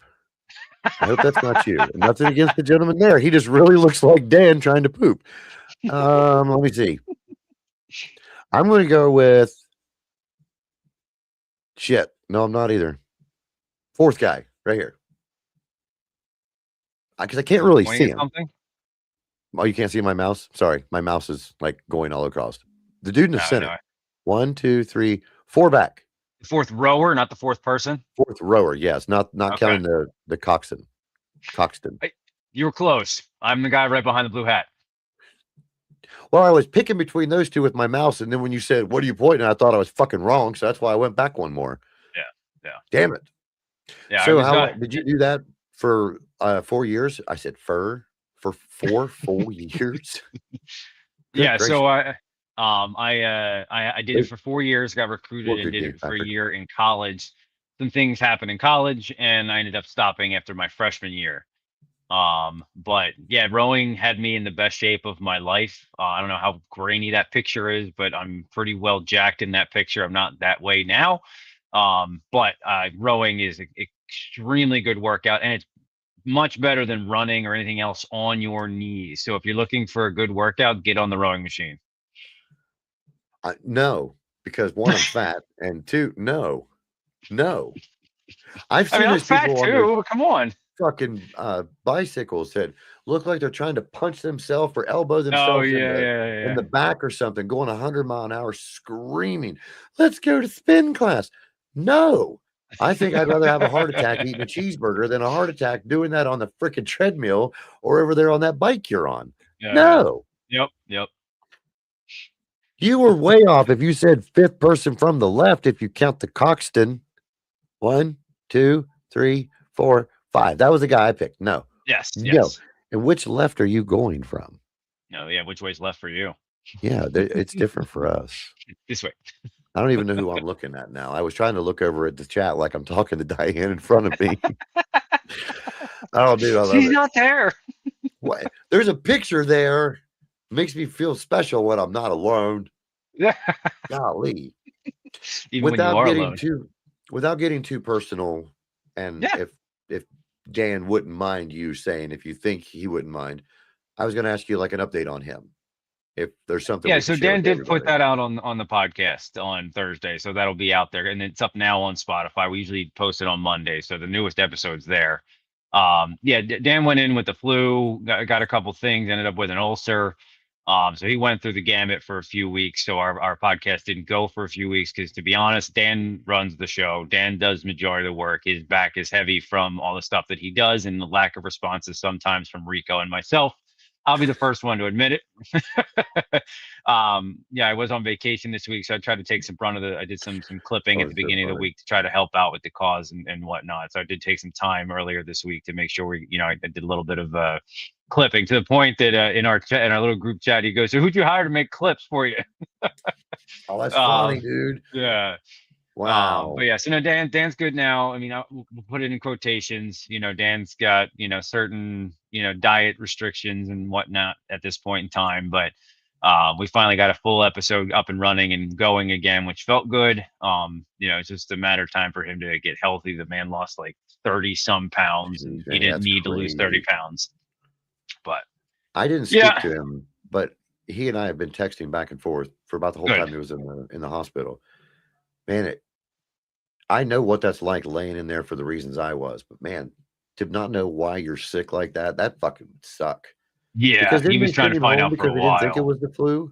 I hope that's not you. Nothing against the gentleman there. He just really looks like Dan trying to poop. Let me see. I'm going to go with shit. No, I'm not either. Fourth guy right here. Because I can't really see him. Something? Oh, you can't see my mouse? Sorry. My mouse is like going all across. The dude in the center. No. 1, 2, 3, 4 back. The fourth rower, not the fourth person? Fourth rower, yes. Not counting the coxswain. You were close. I'm the guy right behind the blue hat. Well, I was picking between those two with my mouse, and then when you said, "What are you pointing at?" I thought I was fucking wrong, so that's why I went back one more. Yeah. Damn it. Yeah. So how did you do that for 4 years? I said for 4 full years. Yeah. Gracious. So I did it for 4 years. Got recruited and did it for a year in college. Some things happened in college, and I ended up stopping after my freshman year. But yeah, rowing had me in the best shape of my life. I don't know how grainy that picture is, but I'm pretty well jacked in that picture. I'm not that way now. But rowing is an extremely good workout, and it's much better than running or anything else on your knees. So if you're looking for a good workout, get on the rowing machine. No, because 1, I'm fat, and 2, no. I've seen those fat too. Come on. Fucking bicycles that look like they're trying to punch themselves or elbow themselves in the back or something, going 100 miles an hour, screaming, "Let's go to spin class." No, I think I'd rather have a heart attack eating a cheeseburger than a heart attack doing that on the freaking treadmill or over there on that bike you're on. No. Yep. You were way off if you said fifth person from the left, if you count the coxswain. 1, 2, 3, 4, 5. That was the guy I picked. No. Yes. No. And which left are you going from? No, yeah. Which way's left for you? Yeah, it's different for us. This way. I don't even know who I'm looking at now. I was trying to look over at the chat like I'm talking to Diane in front of me. Oh, dude, I love She's not there. What? There's a picture there. Makes me feel special when I'm not alone. Golly. Even without getting too personal, and if Dan wouldn't mind you saying, if you think he wouldn't mind, I was going to ask you like an update on him. If there's something. Yeah, so Dan did put that out on the podcast on Thursday, so that'll be out there, and it's up now on Spotify. We usually post it on Monday, so the newest episode's there. Dan went in with the flu, got a couple things, ended up with an ulcer. So he went through the gamut for a few weeks. So our podcast didn't go for a few weeks because, to be honest, Dan runs the show. Dan does majority of the work. His back is heavy from all the stuff that he does and the lack of responses sometimes from Rico and myself. I'll be the first one to admit it. I was on vacation this week, so I tried to take some I did some clipping at the beginning of the week to try to help out with the cause and whatnot. So I did take some time earlier this week to make sure I did a little bit of clipping, to the point that in our little group chat, he goes, "So who'd you hire to make clips for you?" Oh, that's funny, dude. Yeah. Wow. But yeah, so no, Dan's good now. I mean, we'll put it in quotations. Dan's got certain diet restrictions and whatnot at this point in time, but we finally got a full episode up and running and going again, which felt good. It's just a matter of time for him to get healthy. The man lost like 30 some pounds, and he didn't need to lose 30 pounds. But I didn't speak to him, but he and I have been texting back and forth for about the whole time he was in the hospital. Man, I know what that's like laying in there for the reasons I was, but man, to not know why you're sick like that fucking would suck. Yeah, Because he then was they trying sent to him find home out for because a they didn't think it while. was the flu.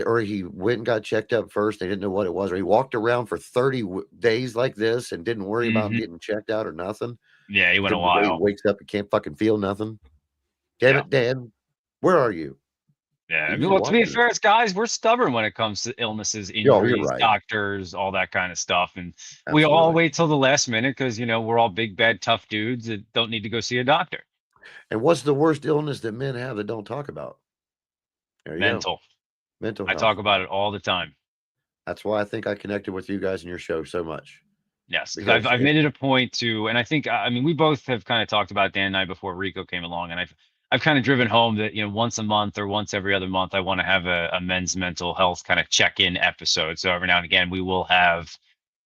Or he went and got checked up first. They didn't know what it was, or he walked around for 30 days like this and didn't worry about Mhm. getting checked out or nothing. Yeah, he went a Then the day he while. wakes up, he can't fucking feel nothing. Damn Yeah. it, Dan. Where are you? Yeah. You should Well, to be watch it. fair, as guys, we're stubborn when it comes to illnesses, Yo, you're injuries, right. doctors, all that kind of stuff. And we all Absolutely. wait till the last minute because, we're all big, bad, tough dudes that don't need to go see a doctor. And what's the worst illness that men have that don't talk about? There you go. Mental. Mental I health. talk about it all the time. That's why I think I connected with you guys in your show so much. Yes, because I've made it a point to, and I think, I mean, we both have kind of talked about Dan and I before Rico came along, and I've kind of driven home that, once a month or once every other month, I want to have a men's mental health kind of check-in episode. So every now and again, we will have,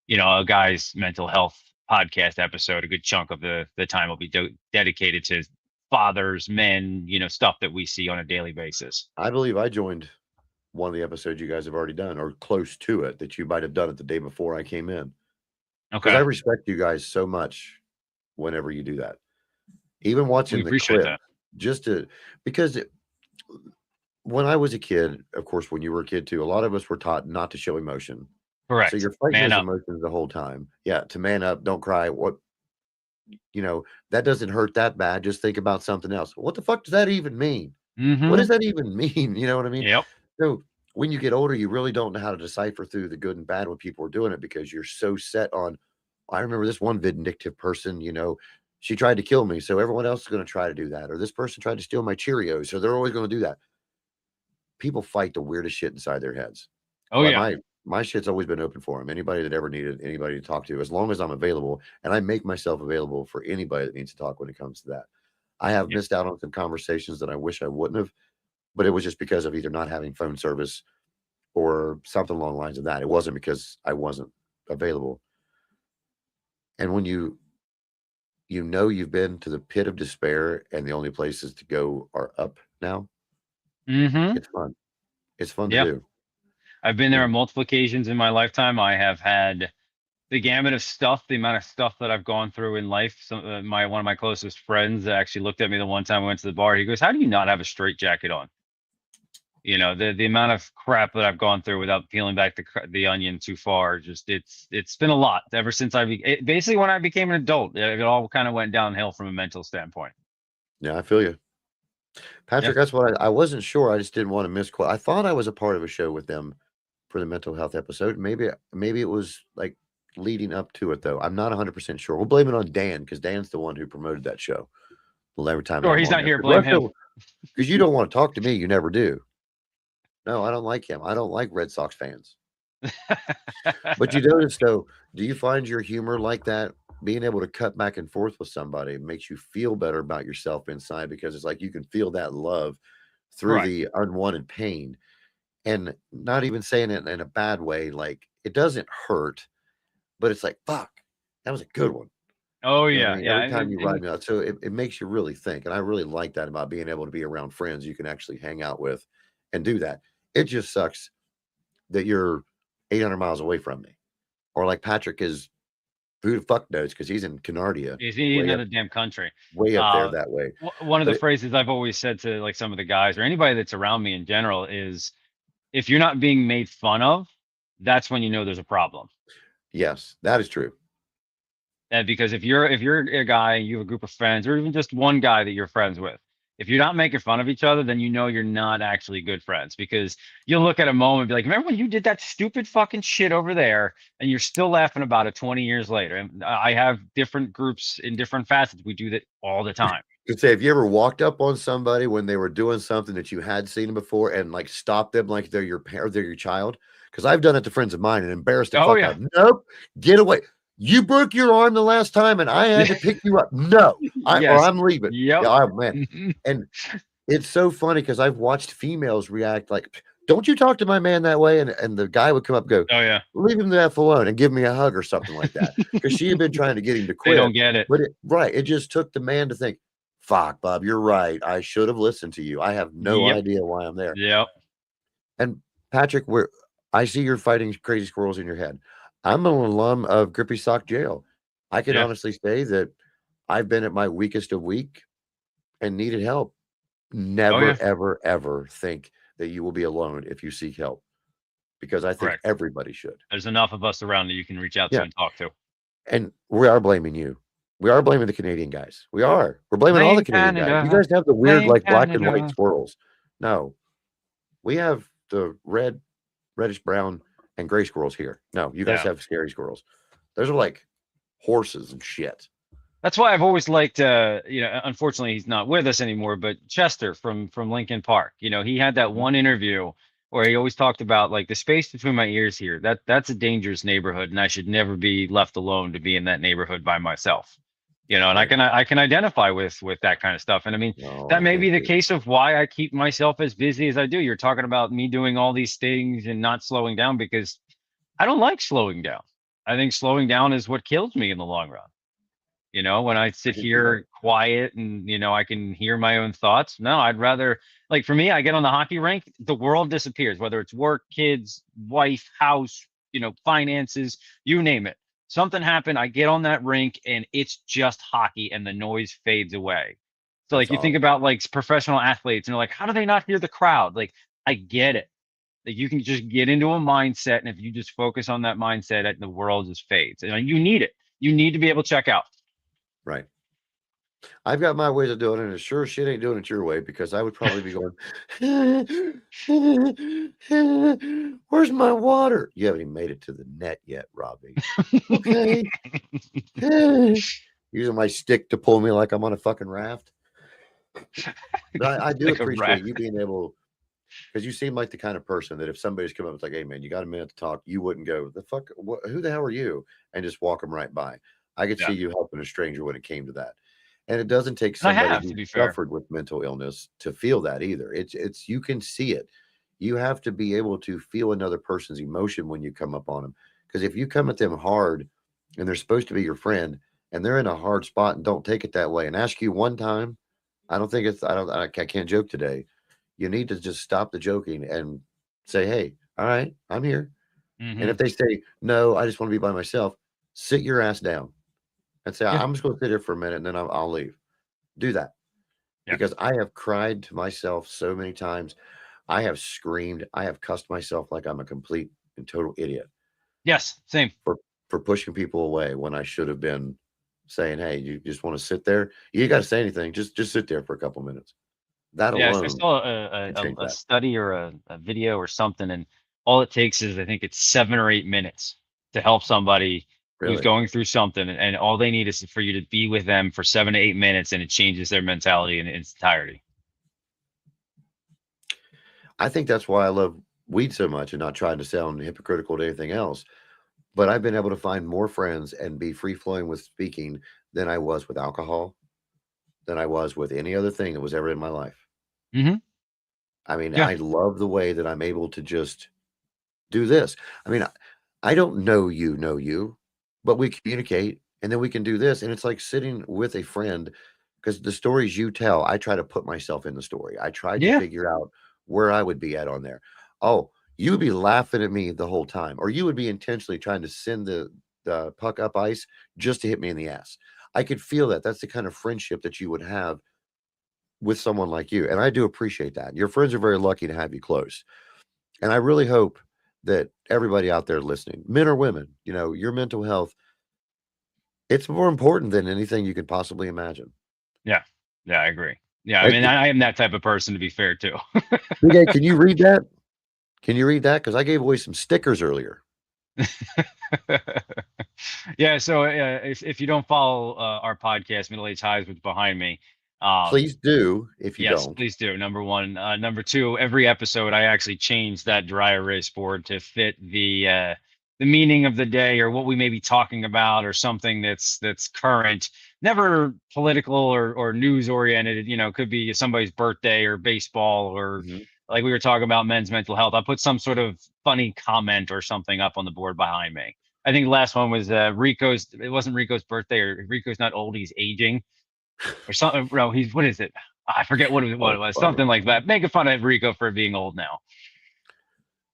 a guy's mental health podcast episode. A good chunk of the time will be dedicated to fathers, men, stuff that we see on a daily basis. I believe I joined one of the episodes you guys have already done, or close to it, that you might have done it the day before I came in. Because I Okay. respect you guys so much whenever you do that. Even watching We the appreciate clip, that. because when I was a kid, of course, when you were a kid too, a lot of us were taught not to show emotion. Correct. So you're fighting Man those up. emotions the whole time. Yeah, to man up, don't cry. That doesn't hurt that bad. Just think about something else. What the fuck does that even mean? What does Mm-hmm. that even mean? You know what I mean? Yep. So when you get older, you really don't know how to decipher through the good and bad when people are doing it because you're so set on. I remember this one vindictive person, she tried to kill me, so everyone else is going to try to do that. Or this person tried to steal my Cheerios, so they're always going to do that. People fight the weirdest shit inside their heads. Oh, Well, yeah. my shit's always been open for them. Anybody that ever needed anybody to talk to, as long as I'm available, and I make myself available for anybody that needs to talk when it comes to that. I have Yeah. missed out on some conversations that I wish I wouldn't have, but it was just because of either not having phone service or something along the lines of that. It wasn't because I wasn't available. And when you've been to the pit of despair and the only places to go are up now, Mm-hmm. it's fun. It's fun Yeah. to do. I've been there Yeah. on multiple occasions in my lifetime. I have had the gamut of stuff, the amount of stuff that I've gone through in life. Some one of my closest friends actually looked at me the one time I went to the bar. He goes, "How do you not have a straight jacket on?" The amount of crap that I've gone through without peeling back the onion too far. Just it's been a lot ever since basically when I became an adult. It all kind of went downhill from a mental standpoint. Yeah, I feel you. Patrick, that's what I wasn't sure. I just didn't want to misquote. I thought I was a part of a show with them for the mental health episode. Maybe it was like leading up to it though. I'm not 100% sure. We'll blame it on Dan because Dan's the one who promoted that show. Well, every time Sure, I'm he's on not there. here. Blame him. Because you don't want to talk to me. You never do. No, I don't like him. I don't like Red Sox fans. But you notice though, do you find your humor like that? Being able to cut back and forth with somebody makes you feel better about yourself inside because it's like you can feel that love through Right. the unwanted pain and not even saying it in a bad way. Like it doesn't hurt, but it's like, fuck, that was a good one. Oh You know what I yeah, mean? yeah. Every time you ride me out. So it makes you really think. And I really like that about being able to be around friends you can actually hang out with and do that. It just sucks that you're 800 miles away from me. Or like Patrick is who the fuck knows because he's in Canardia. He's way in up, another damn country. way up there that way. One of But the phrases I've always said to like some of the guys or anybody that's around me in general is, if you're not being made fun of, that's when you know there's a problem. yes, that is true. And because if you're a guy, you have a group of friends, or even just one guy that you're friends with, if you're not making fun of each other, then you know you're not actually good friends. Because you'll look at a moment and be like, "Remember when you did that stupid fucking shit over there?" And you're still laughing about it 20 years later. And I have different groups in different facets. We do that all the time. Could say, have you ever walked up on somebody when they were doing something that you had seen before and like stopped them like they're your parent, they're your child? Because I've done it to friends of mine and embarrassed the fuck out. Nope, get away. You broke your arm the last time and I had to pick you up. No, or I'm leaving. Yep. Yeah, oh, man. And it's so funny because I've watched females react like, don't you talk to my man that way? And the guy would come up and go, Oh yeah. leave him the F alone and give me a hug or something like that. Because she had been trying to get him to quit. They don't get it. But it just took the man to think, fuck, Bob, you're right. I should have listened to you. I have no idea why I'm there. Yep. And Patrick, I see you're fighting crazy squirrels in your head. I'm an alum of Grippy Sock Jail. I can honestly say that I've been at my weakest of weak and needed help. Never, yeah. ever, ever think that you will be alone if you seek help, because I think Correct. everybody should. There's enough of us around that you can reach out to Yeah. and talk to. And we are blaming you. We are blaming the Canadian guys. We are. We're blaming all the Blame Canadian guys. You Canada. guys have the weird, Blame like black and white Canada. squirrels. No, we have the reddish brown, and gray squirrels here. No, you guys Yeah. have scary squirrels. Those are like horses and shit. That's why I've always liked, unfortunately he's not with us anymore, but Chester from Lincoln Park. He had that one interview where he always talked about like the space between my ears here. That's a dangerous neighborhood, and I should never be left alone to be in that neighborhood by myself. And Right. I can identify with that kind of stuff. And I mean, No, that I may be can't the do it. case of why I keep myself as busy as I do. You're talking about me doing all these things and not slowing down because I don't like slowing down. I think slowing down is what kills me in the long run. When I sit can see that. here quiet and, I can hear my own thoughts. No, I'd rather, like for me, I get on the hockey rink, the world disappears, whether it's work, kids, wife, house, finances, you name it. Something happened. I get on that rink and it's just hockey and the noise fades away. So like That's you think awesome. about like professional athletes and they're like, how do they not hear the crowd? Like, I get it. Like you can just get into a mindset. And if you just focus on that mindset, the world just fades. And you need it. You need to be able to check out. Right. I've got my ways of doing it, and sure shit ain't doing it your way, because I would probably be going, where's my water? You haven't even made it to the net yet, Robbie. Okay. Using my stick to pull me like I'm on a fucking raft. But I do Like a appreciate raft. you being able, because you seem like the kind of person that if somebody's come up and like, hey man, you got a minute to talk, you wouldn't go, the fuck, who the hell are you? And just walk them right by. I could Yeah. see you helping a stranger when it came to that. And it doesn't take And I somebody have, who to be fair. suffered with mental illness to feel that either. It's you can see it. You have to be able to feel another person's emotion when you come up on them. Because if you come at them hard and they're supposed to be your friend and they're in a hard spot and don't take it that way and ask you one time, I can't joke today. You need to just stop the joking and say, hey, all right, I'm here. Mhm. And if they say, no, I just want to be by myself, sit your ass down and say, Yeah. I'm just going to sit here for a minute and then I'll leave. Do that. Yeah. Because I have cried to myself so many times. I have screamed. I have cussed myself like I'm a complete and total idiot Yes, same. for pushing people away when I should have been saying, hey, you just want to sit there? You ain't got to say anything. Just sit there for a couple minutes. That Yes, I alone saw can change a that. study or a video or something, and all it takes is I think it's 7 or 8 minutes to help somebody who's Really. going through something, and all they need is for you to be with them for 7 to 8 minutes, and it changes their mentality in its entirety. I think that's why I love weed so much and not trying to sound hypocritical to anything else. But I've been able to find more friends and be free flowing with speaking than I was with alcohol, than I was with any other thing that was ever in my life. Mhm. I mean, Yeah. I love the way that I'm able to just do this. I mean, I don't know you, but we communicate and then we can do this. And it's like sitting with a friend, because the stories you tell, I try to put myself in the story. I tried to Yeah. figure out where I would be at on there. Oh, you would be laughing at me the whole time, or you would be intentionally trying to send the puck up ice just to hit me in the ass. I could feel that. That's the kind of friendship that you would have with someone like you. And I do appreciate that. Your friends are very lucky to have you close. And I really hope that everybody out there listening, men or women, your mental health, it's more important than anything you could possibly imagine. Yeah, I agree. Yeah, I Hey, mean, I am that type of person, to be fair, too. Big A, can you read that? Can you read that? Because I gave away some stickers earlier. Yeah, so if you don't follow our podcast, Middle Age Highs, which is behind me, Please do if you yes, don't. please do. Number one. Number two, every episode I actually change that dry erase board to fit the meaning of the day or what we may be talking about or something that's current. Never political or news oriented. Could be somebody's birthday or baseball or like we were talking about men's mental health. I put some sort of funny comment or something up on the board behind me. I think the last one was Rico's. It wasn't Rico's birthday, or Rico's not old, he's aging, or something. No, he's, what is it? I forget what it was. Funny. Something like that. Making fun of Rico for being old now.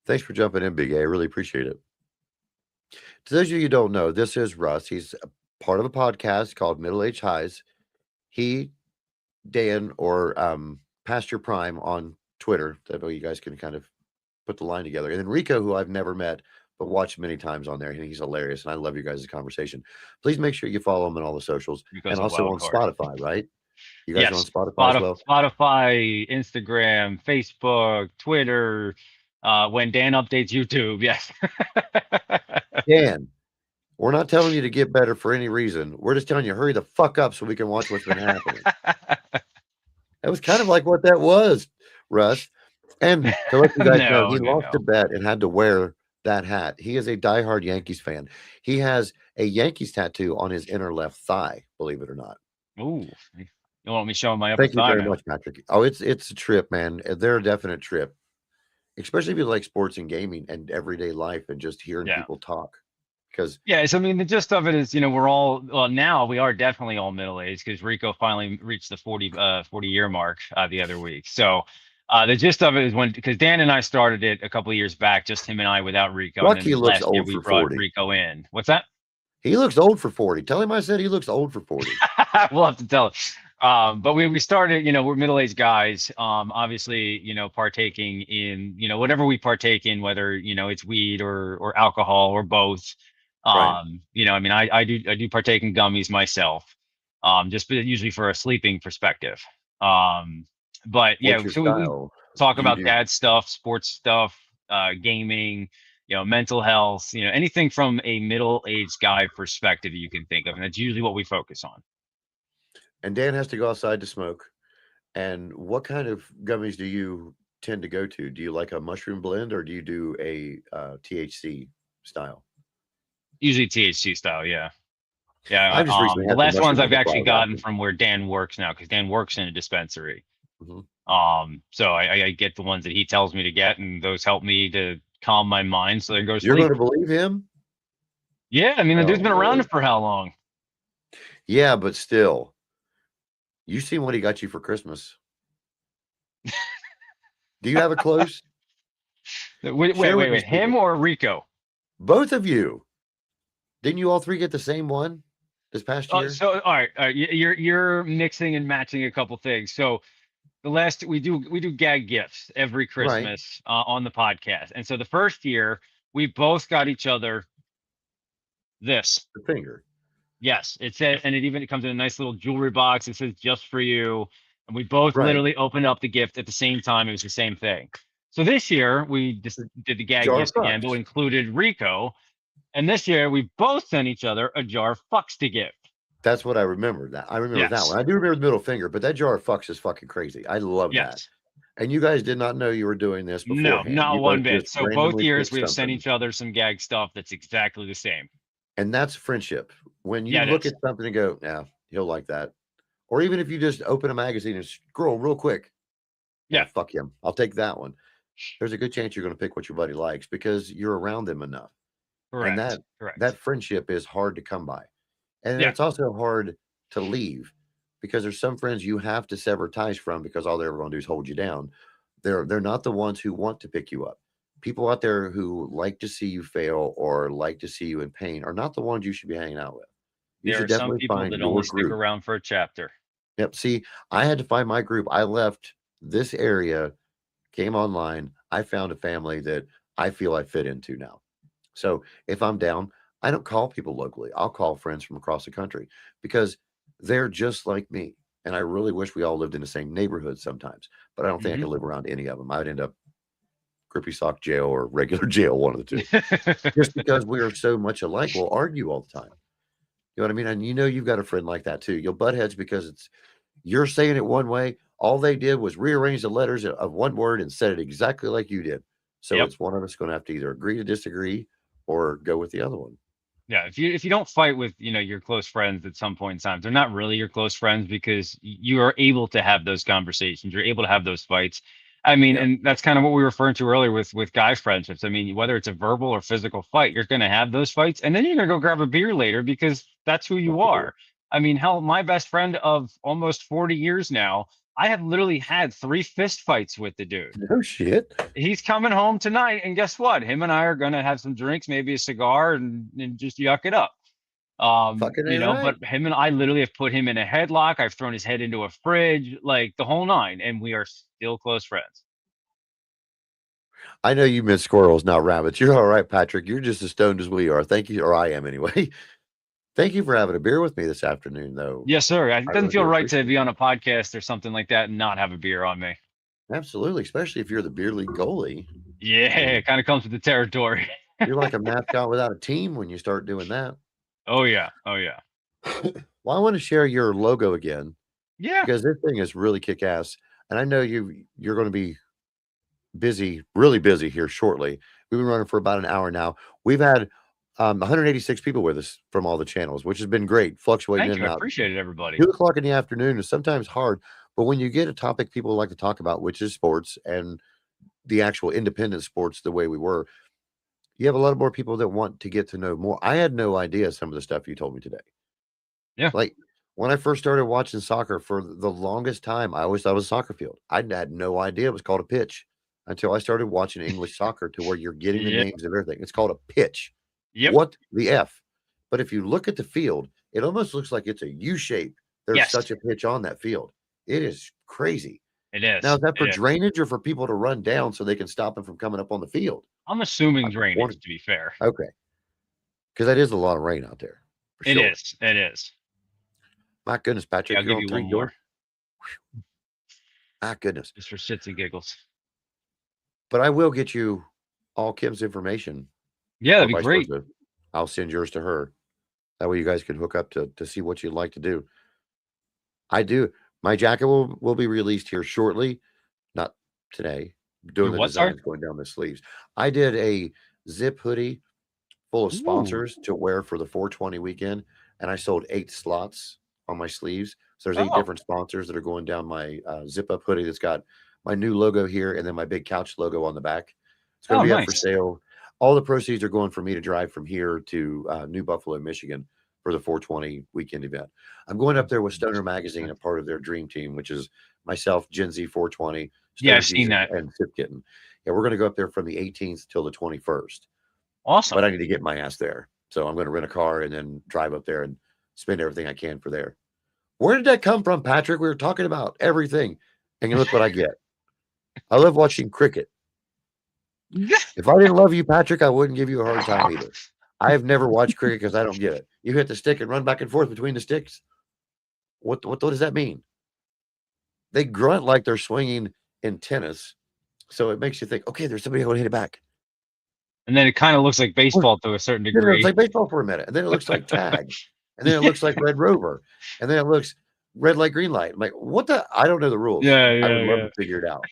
Thanks for jumping in, Big A. I really appreciate it. To those of you who don't know, this is Russ. He's a part of a podcast called Middle Age Highs. He, Dan, or past your prime on Twitter. That way you guys can kind of put the line together. And then Rico, who I've never met, but watched many times on there. And he's hilarious. And I love you guys' conversation. Please make sure you follow him on all the socials Rico's and a also wild on card. Spotify, right? You guys are on Yes, Spotify as well? Spotify, Instagram, Facebook, Twitter. When Dan updates YouTube, yes. Dan, we're not telling you to get better for any reason. We're just telling you hurry the fuck up so we can watch what's been happening. That was kind of like what that was, Russ. And to let you guys know, he lost a bet and had to wear that hat. He is a diehard Yankees fan. He has a Yankees tattoo on his inner left thigh, believe it or not. Ooh, you want me showing my upper Thank you thigh very now? much, Patrick. Oh, it's a trip, man. They're a definite trip, especially if you like sports and gaming and everyday life and just hearing people talk. Because so I mean, the gist of it is, we're all now we are definitely all middle aged because Rico finally reached the 40 year mark the other week. So the gist of it is because Dan and I started it a couple of years back, just him and I without Rico. Lucky and then he looks last year old we for brought 40. Rico in. What's that? He looks old for 40. Tell him I said he looks old for 40. We'll have to tell him. But we started, we're middle-aged guys, obviously, partaking in, whatever we partake in, whether, it's weed or alcohol or both. Right. I mean, I do partake in gummies myself, just usually for a sleeping perspective. But yeah, What's so your we style? talk about dad stuff, sports stuff, gaming, mental health, anything from a middle-aged guy perspective you can think of. And that's usually what we focus on. And Dan has to go outside to smoke. And what kind of gummies do you tend to go to? Do you like a mushroom blend or do you do a THC style? Usually THC style, yeah. Yeah. I just recently The had last the ones mushroom I've actually gotten raspberry. from where Dan works now, because Dan works in a dispensary. Mhm. So I get the ones that he tells me to get, and those help me to calm my mind so I can go to You're sleep. going to believe him? Yeah, I mean, the dude's been around Lord. for how long? Yeah, but still, you seen what he got you for Christmas. Do you have it close? Wait, him or Rico? Both of you. Didn't you all three get the same one this past year? So all right, you're mixing and matching a couple things. So the last we do gag gifts every Christmas on the podcast, and so the first year we both got each other this. The finger. Yes, it said, and it comes in a nice little jewelry box. It says "just for you," and we both literally opened up the gift at the same time. It was the same thing. So this year we just did the gag gifts again, but we included Rico. And this year we both sent each other a jar of fucks to gift. That's what I remember. I remember that one. I do remember the middle finger, but that jar of fucks is fucking crazy. I love that. And you guys did not know you were doing this beforehand. No, not one bit. So both years we've sent each other some gag stuff that's exactly the same. And that's friendship. When you look at something and go, yeah, he'll like that. Or even if you just open a magazine and scroll real quick. Yeah, fuck him. I'll take that one. There's a good chance you're going to pick what your buddy likes because you're around them enough. Correct. And that friendship is hard to come by. And it's also hard to leave because there's some friends you have to sever ties from because all they're ever going to do is hold you down. They're not the ones who want to pick you up. People out there who like to see you fail or like to see you in pain are not the ones you should be hanging out with. There are some people that only stick around for a chapter. Yep. See, I had to find my group. I left this area, came online. I found a family that I feel I fit into now. So if I'm down, I don't call people locally. I'll call friends from across the country because they're just like me. And I really wish we all lived in the same neighborhood sometimes, but I don't think I could live around any of them. I would end up grippy sock jail or regular jail, one of the two, just because we are so much alike. We'll argue all the time. You know what I mean? And you've got a friend like that too. You'll butt heads because you're saying it one way. All they did was rearrange the letters of one word and said it exactly like you did. So it's one of us going to have to either agree to disagree or go with the other one. Yeah, if you don't fight with your close friends at some point in time, they're not really your close friends because you are able to have those conversations. You're able to have those fights. I mean, and that's kind of what we were referring to earlier with guy friendships. I mean, whether it's a verbal or physical fight, you're going to have those fights, and then you're going to go grab a beer later because that's who you are. I mean, hell, my best friend of almost 40 years now, I have literally had 3 fist fights with the dude. No shit. He's coming home tonight, and guess what? Him and I are going to have some drinks, maybe a cigar, and just yuck it up. Fucking You A know, right. but him and I literally have put him in a headlock. I've thrown his head into a fridge, like the whole nine, and we are still close friends. I know you miss squirrels, not rabbits. You're all right, Patrick. You're just as stoned as we are. Thank you, or I am anyway. Thank you for having a beer with me this afternoon, though. Yes, sir. It I doesn't really feel do right to appreciate be on a podcast or something like that and not have a beer on me. Absolutely, especially if you're the beer league goalie. Yeah, it kind of comes with the territory. You're like a mascot without a team when you start doing that. Oh yeah. Oh yeah. Well, I want to share your logo again Yeah. because this thing is really kick ass. And I know you're going to be busy, really busy here shortly. We've been running for about an hour now. We've had 186 people with us from all the channels, which has been great, fluctuating Thank in you. and I out. appreciate it, everybody. 2 o'clock in the afternoon is sometimes hard, but when you get a topic people like to talk about, which is sports and the actual independent sports, the way we were, you have a lot more people that want to get to know more. I had no idea some of the stuff you told me today. Yeah. Like when I first started watching soccer for the longest time, I always thought it was a soccer field. I had no idea it was called a pitch until I started watching English soccer to where you're getting the Yeah. names of everything. It's called a pitch. Yep. What the F? But if you look at the field, it almost looks like it's a U shape. There's Yes. such a pitch on that field. It is crazy. It is. Now, is that for It is. drainage or for people to run down so they can stop them from coming up on the field? I'm assuming I drainage, wondered. to be fair. Okay. Because that is a lot of rain out there. For It sure. is. It is. My goodness, Patrick, Yeah, I'll you're give on you 3 one doors. more, My goodness. just for shits and giggles. But I will get you all Kim's information. Yeah, or that'd be vice great. versa. I'll send yours to her. That way you guys can hook up to see what you'd like to do. I do. My jacket will be released here shortly. Not today. Doing Your the what, sorry? designs going down the sleeves. I did a zip hoodie full of Ooh. sponsors to wear for the 420 weekend, and I sold 8 slots on my sleeves. So there's 8 Oh. different sponsors that are going down my zip up hoodie that's got my new logo here and then my big couch logo on the back. It's going to Oh, be up for nice. sale. All the proceeds are going for me to drive from here to New Buffalo, Michigan for the 420 weekend event. I'm going up there with Stoner Magazine, a part of their dream team, which is myself, Gen Z 420, Yeah, Stoner I've seen Jesus, that. and Sip Kitten. Yeah, we're going to go up there from the 18th till the 21st. Awesome. But I need to get my ass there. So I'm going to rent a car and then drive up there and spend everything I can for there. Where did that come from, Patrick? We were talking about everything. And look what I get. I love watching cricket. If I didn't love you, Patrick, I wouldn't give you a hard time either. I have never watched cricket because I don't get it. You hit the stick and run back and forth between the sticks. What does that mean? They grunt like they're swinging in tennis. So it makes you think, okay, there's somebody who will hit it back. And then it kind of looks like baseball to a certain Then degree. it's like baseball for a minute. And then it looks like tag. And then it looks like Red Rover. And then it looks red light, green light. I'm like, what the? I don't know the rules. Yeah, I would yeah, love yeah. to figure it out.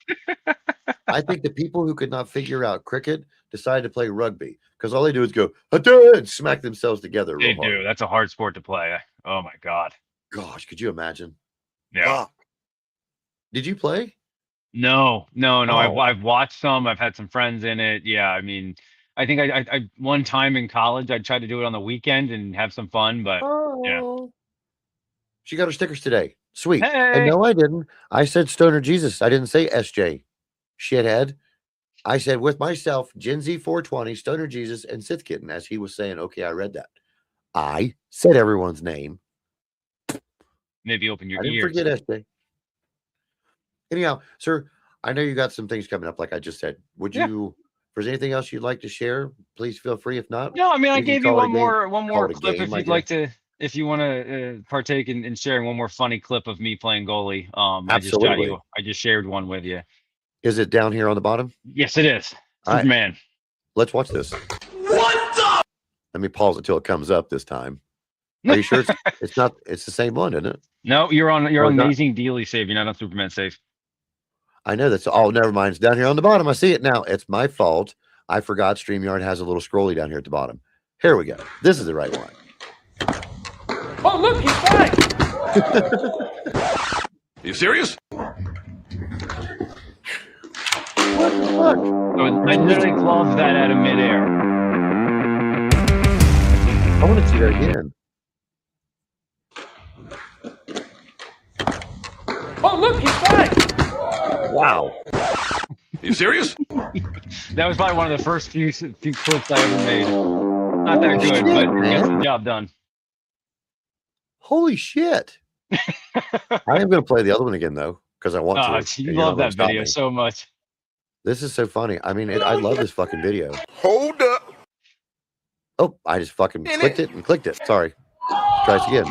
I think the people who could not figure out cricket decided to play rugby because all they do is go and smack themselves together They real hard. do. That's a hard sport to play. Oh my god. Gosh, could you imagine? Yeah. Fuck. Did you play? No. Oh. I've watched some. I've had some friends in it. Yeah. I mean, I think I one time in college I tried to do it on the weekend and have some fun, but Oh. She got her stickers today. Sweet. Hey. And no, I didn't. I said Stoner Jesus. I didn't say SJ. Shithead. I said with myself, Gen Z 420, Stoner Jesus, and Sith Kitten, as he was saying, okay, I read that. I said everyone's name. maybe open your I didn't ears. forget SJ. Anyhow, sir, I know you got some things coming up, like I just said. Would Yeah. you, if there's anything else you'd like to share, please feel free. If not, No, I mean I we can gave you call it a one game. more Call it a clip game, if I you'd like to, if you want to partake in sharing one more funny clip of me playing goalie. Absolutely. I just shared one with you. Is it down here on the bottom? Yes, it is. All right. Superman. Let's watch this. What the? Let me pause it till it comes up this time. Are you sure it's not? It's the same one, isn't it? No, you're on Oh, it's not? Amazing Daily Save. You're not on Superman Save. I know that's all. Never mind. It's down here on the bottom. I see it now. It's my fault. I forgot StreamYard has a little scrolly down here at the bottom. Here we go. This is the right one. Oh, look, he's back! You serious? What the fuck? So I literally gloved that out of midair. I want to see that again. Oh, look, he's back! Wow. You serious? That was probably one of the first few clips I ever made. Not that good, but it gets the job done. Holy shit! I am going to play the other one again though because I want Oh, to. you and you're love not gonna that stop video me. so much. This is so funny. I mean, I love this fucking video. Hold up. Oh, I just fucking clicked it and clicked it. Sorry. Let's try this again.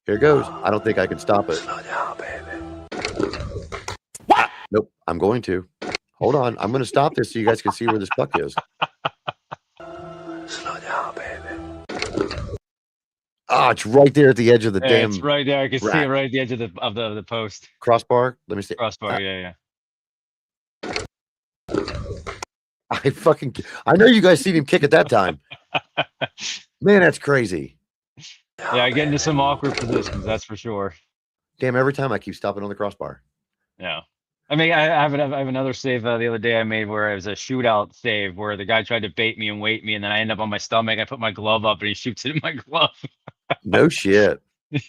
Here it goes. I don't think I can stop it. Ah, nope. I'm going to. Hold on. I'm going to stop this so you guys can see where this puck is. Ah, it's right there at the edge of the Yeah, damn it's right there. I can see it rack. right at the edge of the post. crossbar. Let me see. Crossbar, yeah. I know you guys seen him kick at that time. Man, that's crazy. Yeah, I get into some awkward positions, that's for sure. Damn, every time I keep stopping on the crossbar. Yeah. I mean, I have another save the other day I made where it was a shootout save where the guy tried to bait me and weight me, and then I end up on my stomach. I put my glove up and he shoots it in my glove. No shit.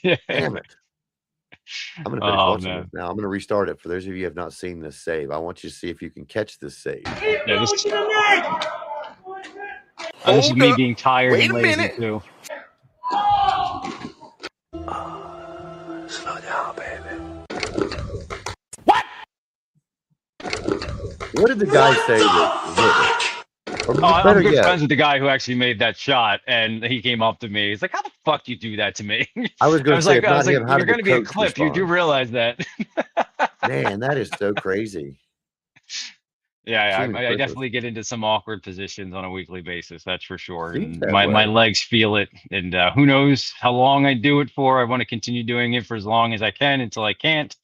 Yeah. Damn it. I'm going to finish Oh, watching man. this now. I'm going to restart it. For those of you who have not seen this save, I want you to see if you can catch this save. Yeah, this is Hold me up. being tired Wait and a lazy minute. too. Slow down, baby. What did the guy say that hit it? Or Oh, I'm better good yet, friends with the guy who actually made that shot, and he came up to me. He's like, "How the fuck do you do that to me?" I was going to say, if I not was like, him, how "You're did going the to be a coach clip. You do respond? realize that?" Man, that is so crazy. Yeah, Seems I ridiculous. definitely get into some awkward positions on a weekly basis. That's for sure. Seems And that my way. legs feel it, and who knows how long I do it for. I want to continue doing it for as long as I can until I can't.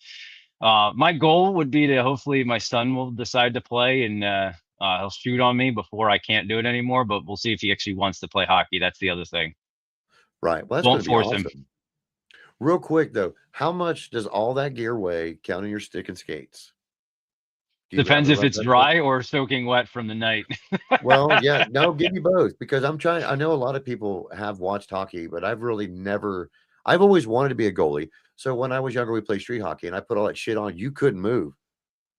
My goal would be to hopefully my son will decide to play and he'll shoot on me before I can't do it anymore. But we'll see if he actually wants to play hockey. That's the other thing. Right. Well, that's Won't going to be force him. awesome. Real quick, though, how much does all that gear weigh, counting your stick and skates? Do you Depends have a if rough it's estimate? dry or soaking wet from the night. Well, yeah, no, give me both because I'm trying. I know a lot of people have watched hockey, but I've really never. I've always wanted to be a goalie. So when I was younger, we played street hockey, and I put all that shit on. You couldn't move.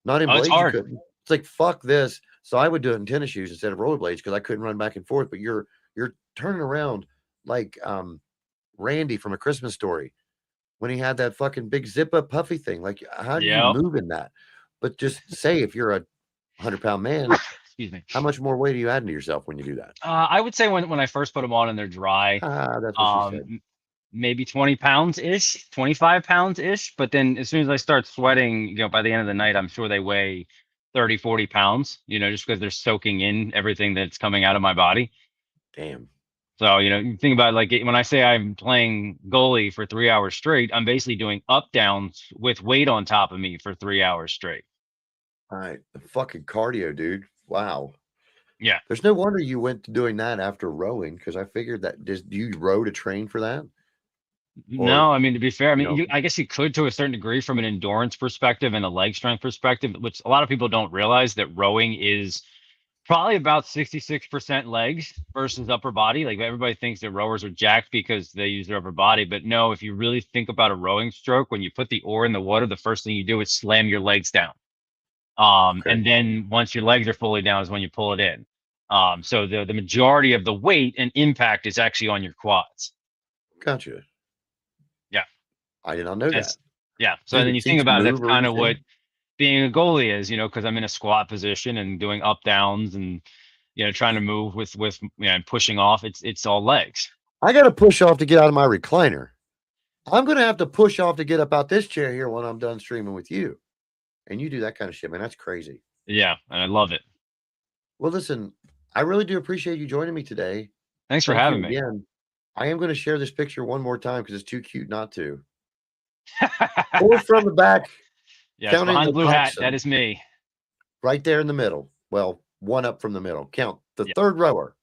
Not in Oh, it's blades, you hard. couldn't. It's like fuck this. So I would do it in tennis shoes instead of rollerblades because I couldn't run back and forth. But you're turning around like Randy from A Christmas Story when he had that fucking big zip up puffy thing. Like, how do you Yep. move in that? But just say if you're a 100-pound man, Excuse me. how much more weight are you adding to yourself when you do that? I would say when I first put them on and they're dry, That's what she said. maybe 20 pounds ish, 25 pounds ish. But then as soon as I start sweating, by the end of the night, I'm sure they weigh 30, 40 pounds, just because they're soaking in everything that's coming out of my body. Damn. So, you think about like when I say I'm playing goalie for 3 hours straight, I'm basically doing up downs with weight on top of me for 3 hours straight. All right. The fucking cardio, dude. Wow. Yeah. There's no wonder you went to doing that after rowing because I figured that do you row to train for that? No, I mean, to be fair, I mean, you know- I guess you could to a certain degree from an endurance perspective and a leg strength perspective, which a lot of people don't realize that rowing is probably about 66% legs versus upper body. Like everybody thinks that rowers are jacked because they use their upper body, but no, if you really think about a rowing stroke, when you put the oar in the water, the first thing you do is slam your legs down. Okay. And then once your legs are fully down is when you pull it in. So the majority of the weight and impact is actually on your quads. Gotcha. Yeah. I did not know that. That's- Yeah. So Did then it you think teach about it, that's move or kind of what anything? being a goalie is, because I'm in a squat position and doing up downs and trying to move with and pushing off. It's all legs. I got to push off to get out of my recliner. I'm going to have to push off to get up out this chair here when I'm done streaming with you. And you do that kind of shit, man. That's crazy. Yeah, and I love it. Well, listen, I really do appreciate you joining me today. Thanks for Thank having you me. again. I am going to share this picture one more time because it's too cute not to. Or from the back, Yes, counting behind the the blue hat, coxswain. that is me. right there in the middle. Well, one up from the middle. Count the Yeah. third rower.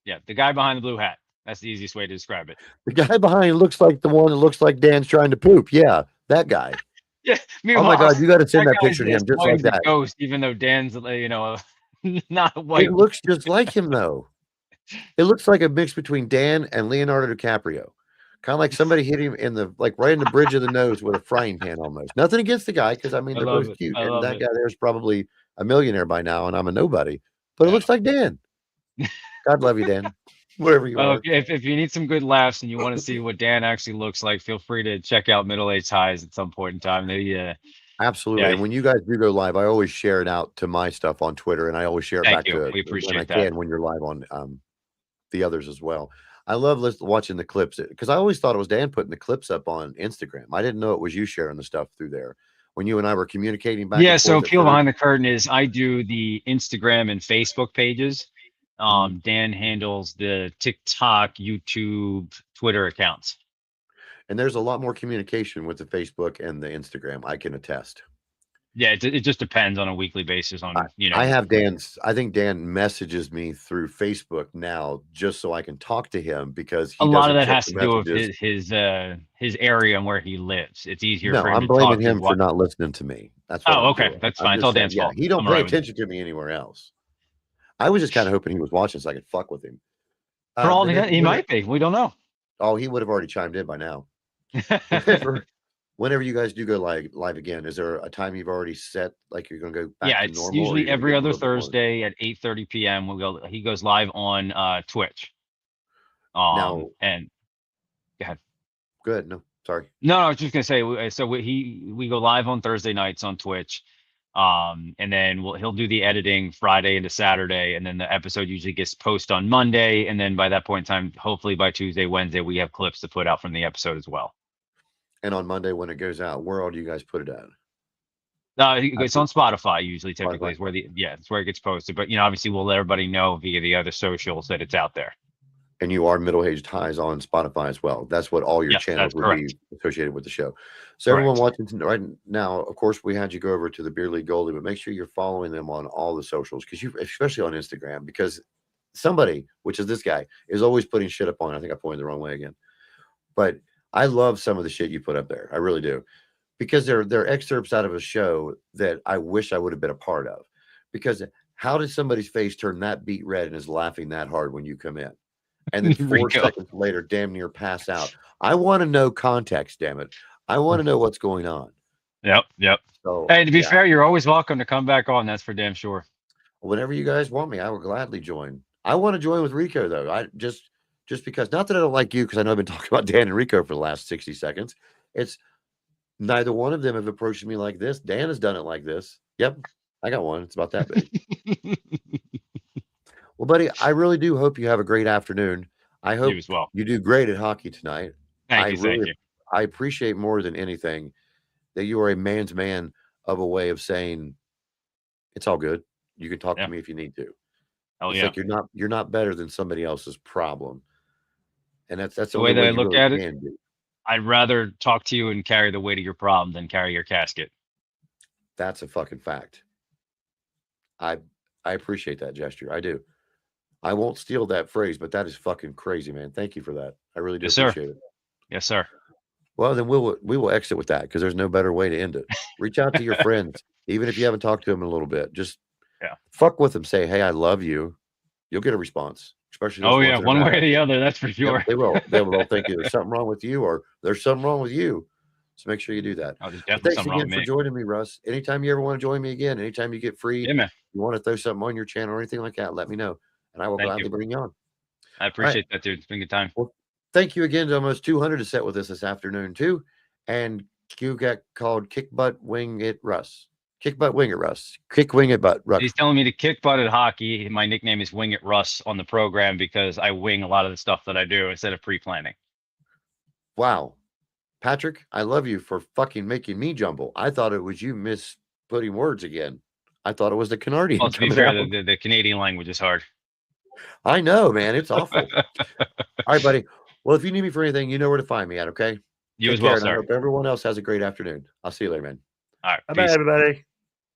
Yeah, the guy behind the blue hat. That's the easiest way to describe it. The guy behind looks like the one that looks like Dan's trying to poop. Yeah, that guy. Yeah. Oh my God, you got to send that guy's picture to him as just white like as a that. ghost, even though Dan's not white. It looks just like him though. It looks like a mix between Dan and Leonardo DiCaprio. Kind of like somebody hit him in the right in the bridge of the nose with a frying pan almost. Nothing against the guy because I mean I they're love both it. cute. I And love that it. guy there's probably a millionaire by now, and I'm a nobody. But it Yeah. looks like Dan. God love you, Dan. wherever you Well, are. if you need some good laughs and you want to see what Dan actually looks like, feel free to check out Middle Aged Highs at some point in time. They, Absolutely. yeah, And when you guys do go live, I always share it out to my stuff on Twitter, and I always share it thank back you. to We when I appreciate that. can when you're live on the others as well. I love watching the clips because I always thought it was Dan putting the clips up on Instagram. I didn't know it was you sharing the stuff through there when you and I were communicating back. Yeah, and so forth at Peel first. Behind the Curtain is I do the Instagram and Facebook pages. Dan handles the TikTok, YouTube, Twitter accounts. And there's a lot more communication with the Facebook and the Instagram. I can attest. Yeah, it just depends on a weekly basis on, I have Dan's. I think Dan messages me through Facebook now just so I can talk to him because a lot of that check has the to do with messages. his area and where he lives. It's easier No, for him I'm to blaming talk to him for not listening to me. That's what Oh, I'm okay. doing. That's I'm fine. It's just all saying, Dan's yeah, fault. he don't I'm pay right with you. attention to me anywhere else. I was just kind of hoping he was watching so I could fuck with him. For all but then he might be. We don't know. Oh, he would have already chimed in by now. Whenever you guys do go live again, is there a time you've already set? Like you're going to go back Yeah, to it's normal? or usually you're gonna every give a other little bit more? Thursday at 8:30 p.m. He goes live on Twitch. Now, and go ahead. Good. No, sorry. No, I was just gonna say. We go live on Thursday nights on Twitch, and then he'll do the editing Friday into Saturday, and then the episode usually gets posted on Monday, and then by that point in time, hopefully by Tuesday, Wednesday, we have clips to put out from the episode as well. And on Monday when it goes out, where all do you guys put it at? It's on Spotify usually. Typically, is where it's where it gets posted. But obviously, we'll let everybody know via the other socials that it's out there. And you are Middle Aged Highs on Spotify as well. That's what all your Yes, channels that's would correct. be associated with the show. So everyone watching right now, of course, we had you go over to the Beer League Goldie, but make sure you're following them on all the socials especially on Instagram, because somebody, which is this guy, is always putting shit up on. I think I pointed the wrong way again. But I love some of the shit you put up there. I really do. Because they're excerpts out of a show that I wish I would have been a part of. Because how did somebody's face turn that beet red and is laughing that hard when you come in? And then 4 seconds later, damn near pass out. I want to know context, damn it. I want to know what's going on. Yep. So, hey, to be fair, you're always welcome to come back on. That's for damn sure. Whenever you guys want me, I will gladly join. I want to join with Rico, though. I just because, not that I don't like you, because I know I've been talking about Dan and Rico for the last 60 seconds. It's neither one of them have approached me like this. Dan has done it like this. Yep, I got one. It's about that big. Well, buddy, I really do hope you have a great afternoon. I hope you as well. You do great at hockey tonight. Thank you. I appreciate more than anything that you are a man's man of a way of saying it's all good. You can talk to me if you need to. Oh, it's like you're not better than somebody else's problem. And that's the way that I look at it. Do. I'd rather talk to you and carry the weight of your problem than carry your casket. That's a fucking fact. I appreciate that gesture. I do. I won't steal that phrase, but that is fucking crazy, man. Thank you for that. I really do appreciate it. Yes, sir. Well, then we will exit with that because there's no better way to end it. Reach out to your friends, even if you haven't talked to them in a little bit. Just fuck with them. Say, hey, I love you. You'll get a response. Especially one way or the other. That's for sure. Yep, they will. They will think there's something wrong with you or there's something wrong with you. So make sure you do that. Oh, there's definitely thanks again for joining me, Russ. Anytime you ever want to join me again, anytime you get free, you want to throw something on your channel or anything like that, let me know. And I will gladly bring you on. I appreciate that, dude. It's been a good time. Well, thank you again to almost 200 to set with us this afternoon, too. And you got called Kick Butt Wing It Russ. Kick Butt Wing It Russ. Kick Wing It Butt Russ. He's telling me to kick butt at hockey. My nickname is Wing It Russ on the program because I wing a lot of the stuff that I do instead of pre-planning. Wow. Patrick, I love you for fucking making me jumble. I thought it was you misputting words again. I thought it was the Canadian. Well, to be fair, the Canadian language is hard. I know, man. It's awful. All right, buddy. Well, if you need me for anything, you know where to find me at, okay? You as well, sir. I hope everyone else has a great afternoon. I'll see you later, man. All right. Bye-bye, everybody.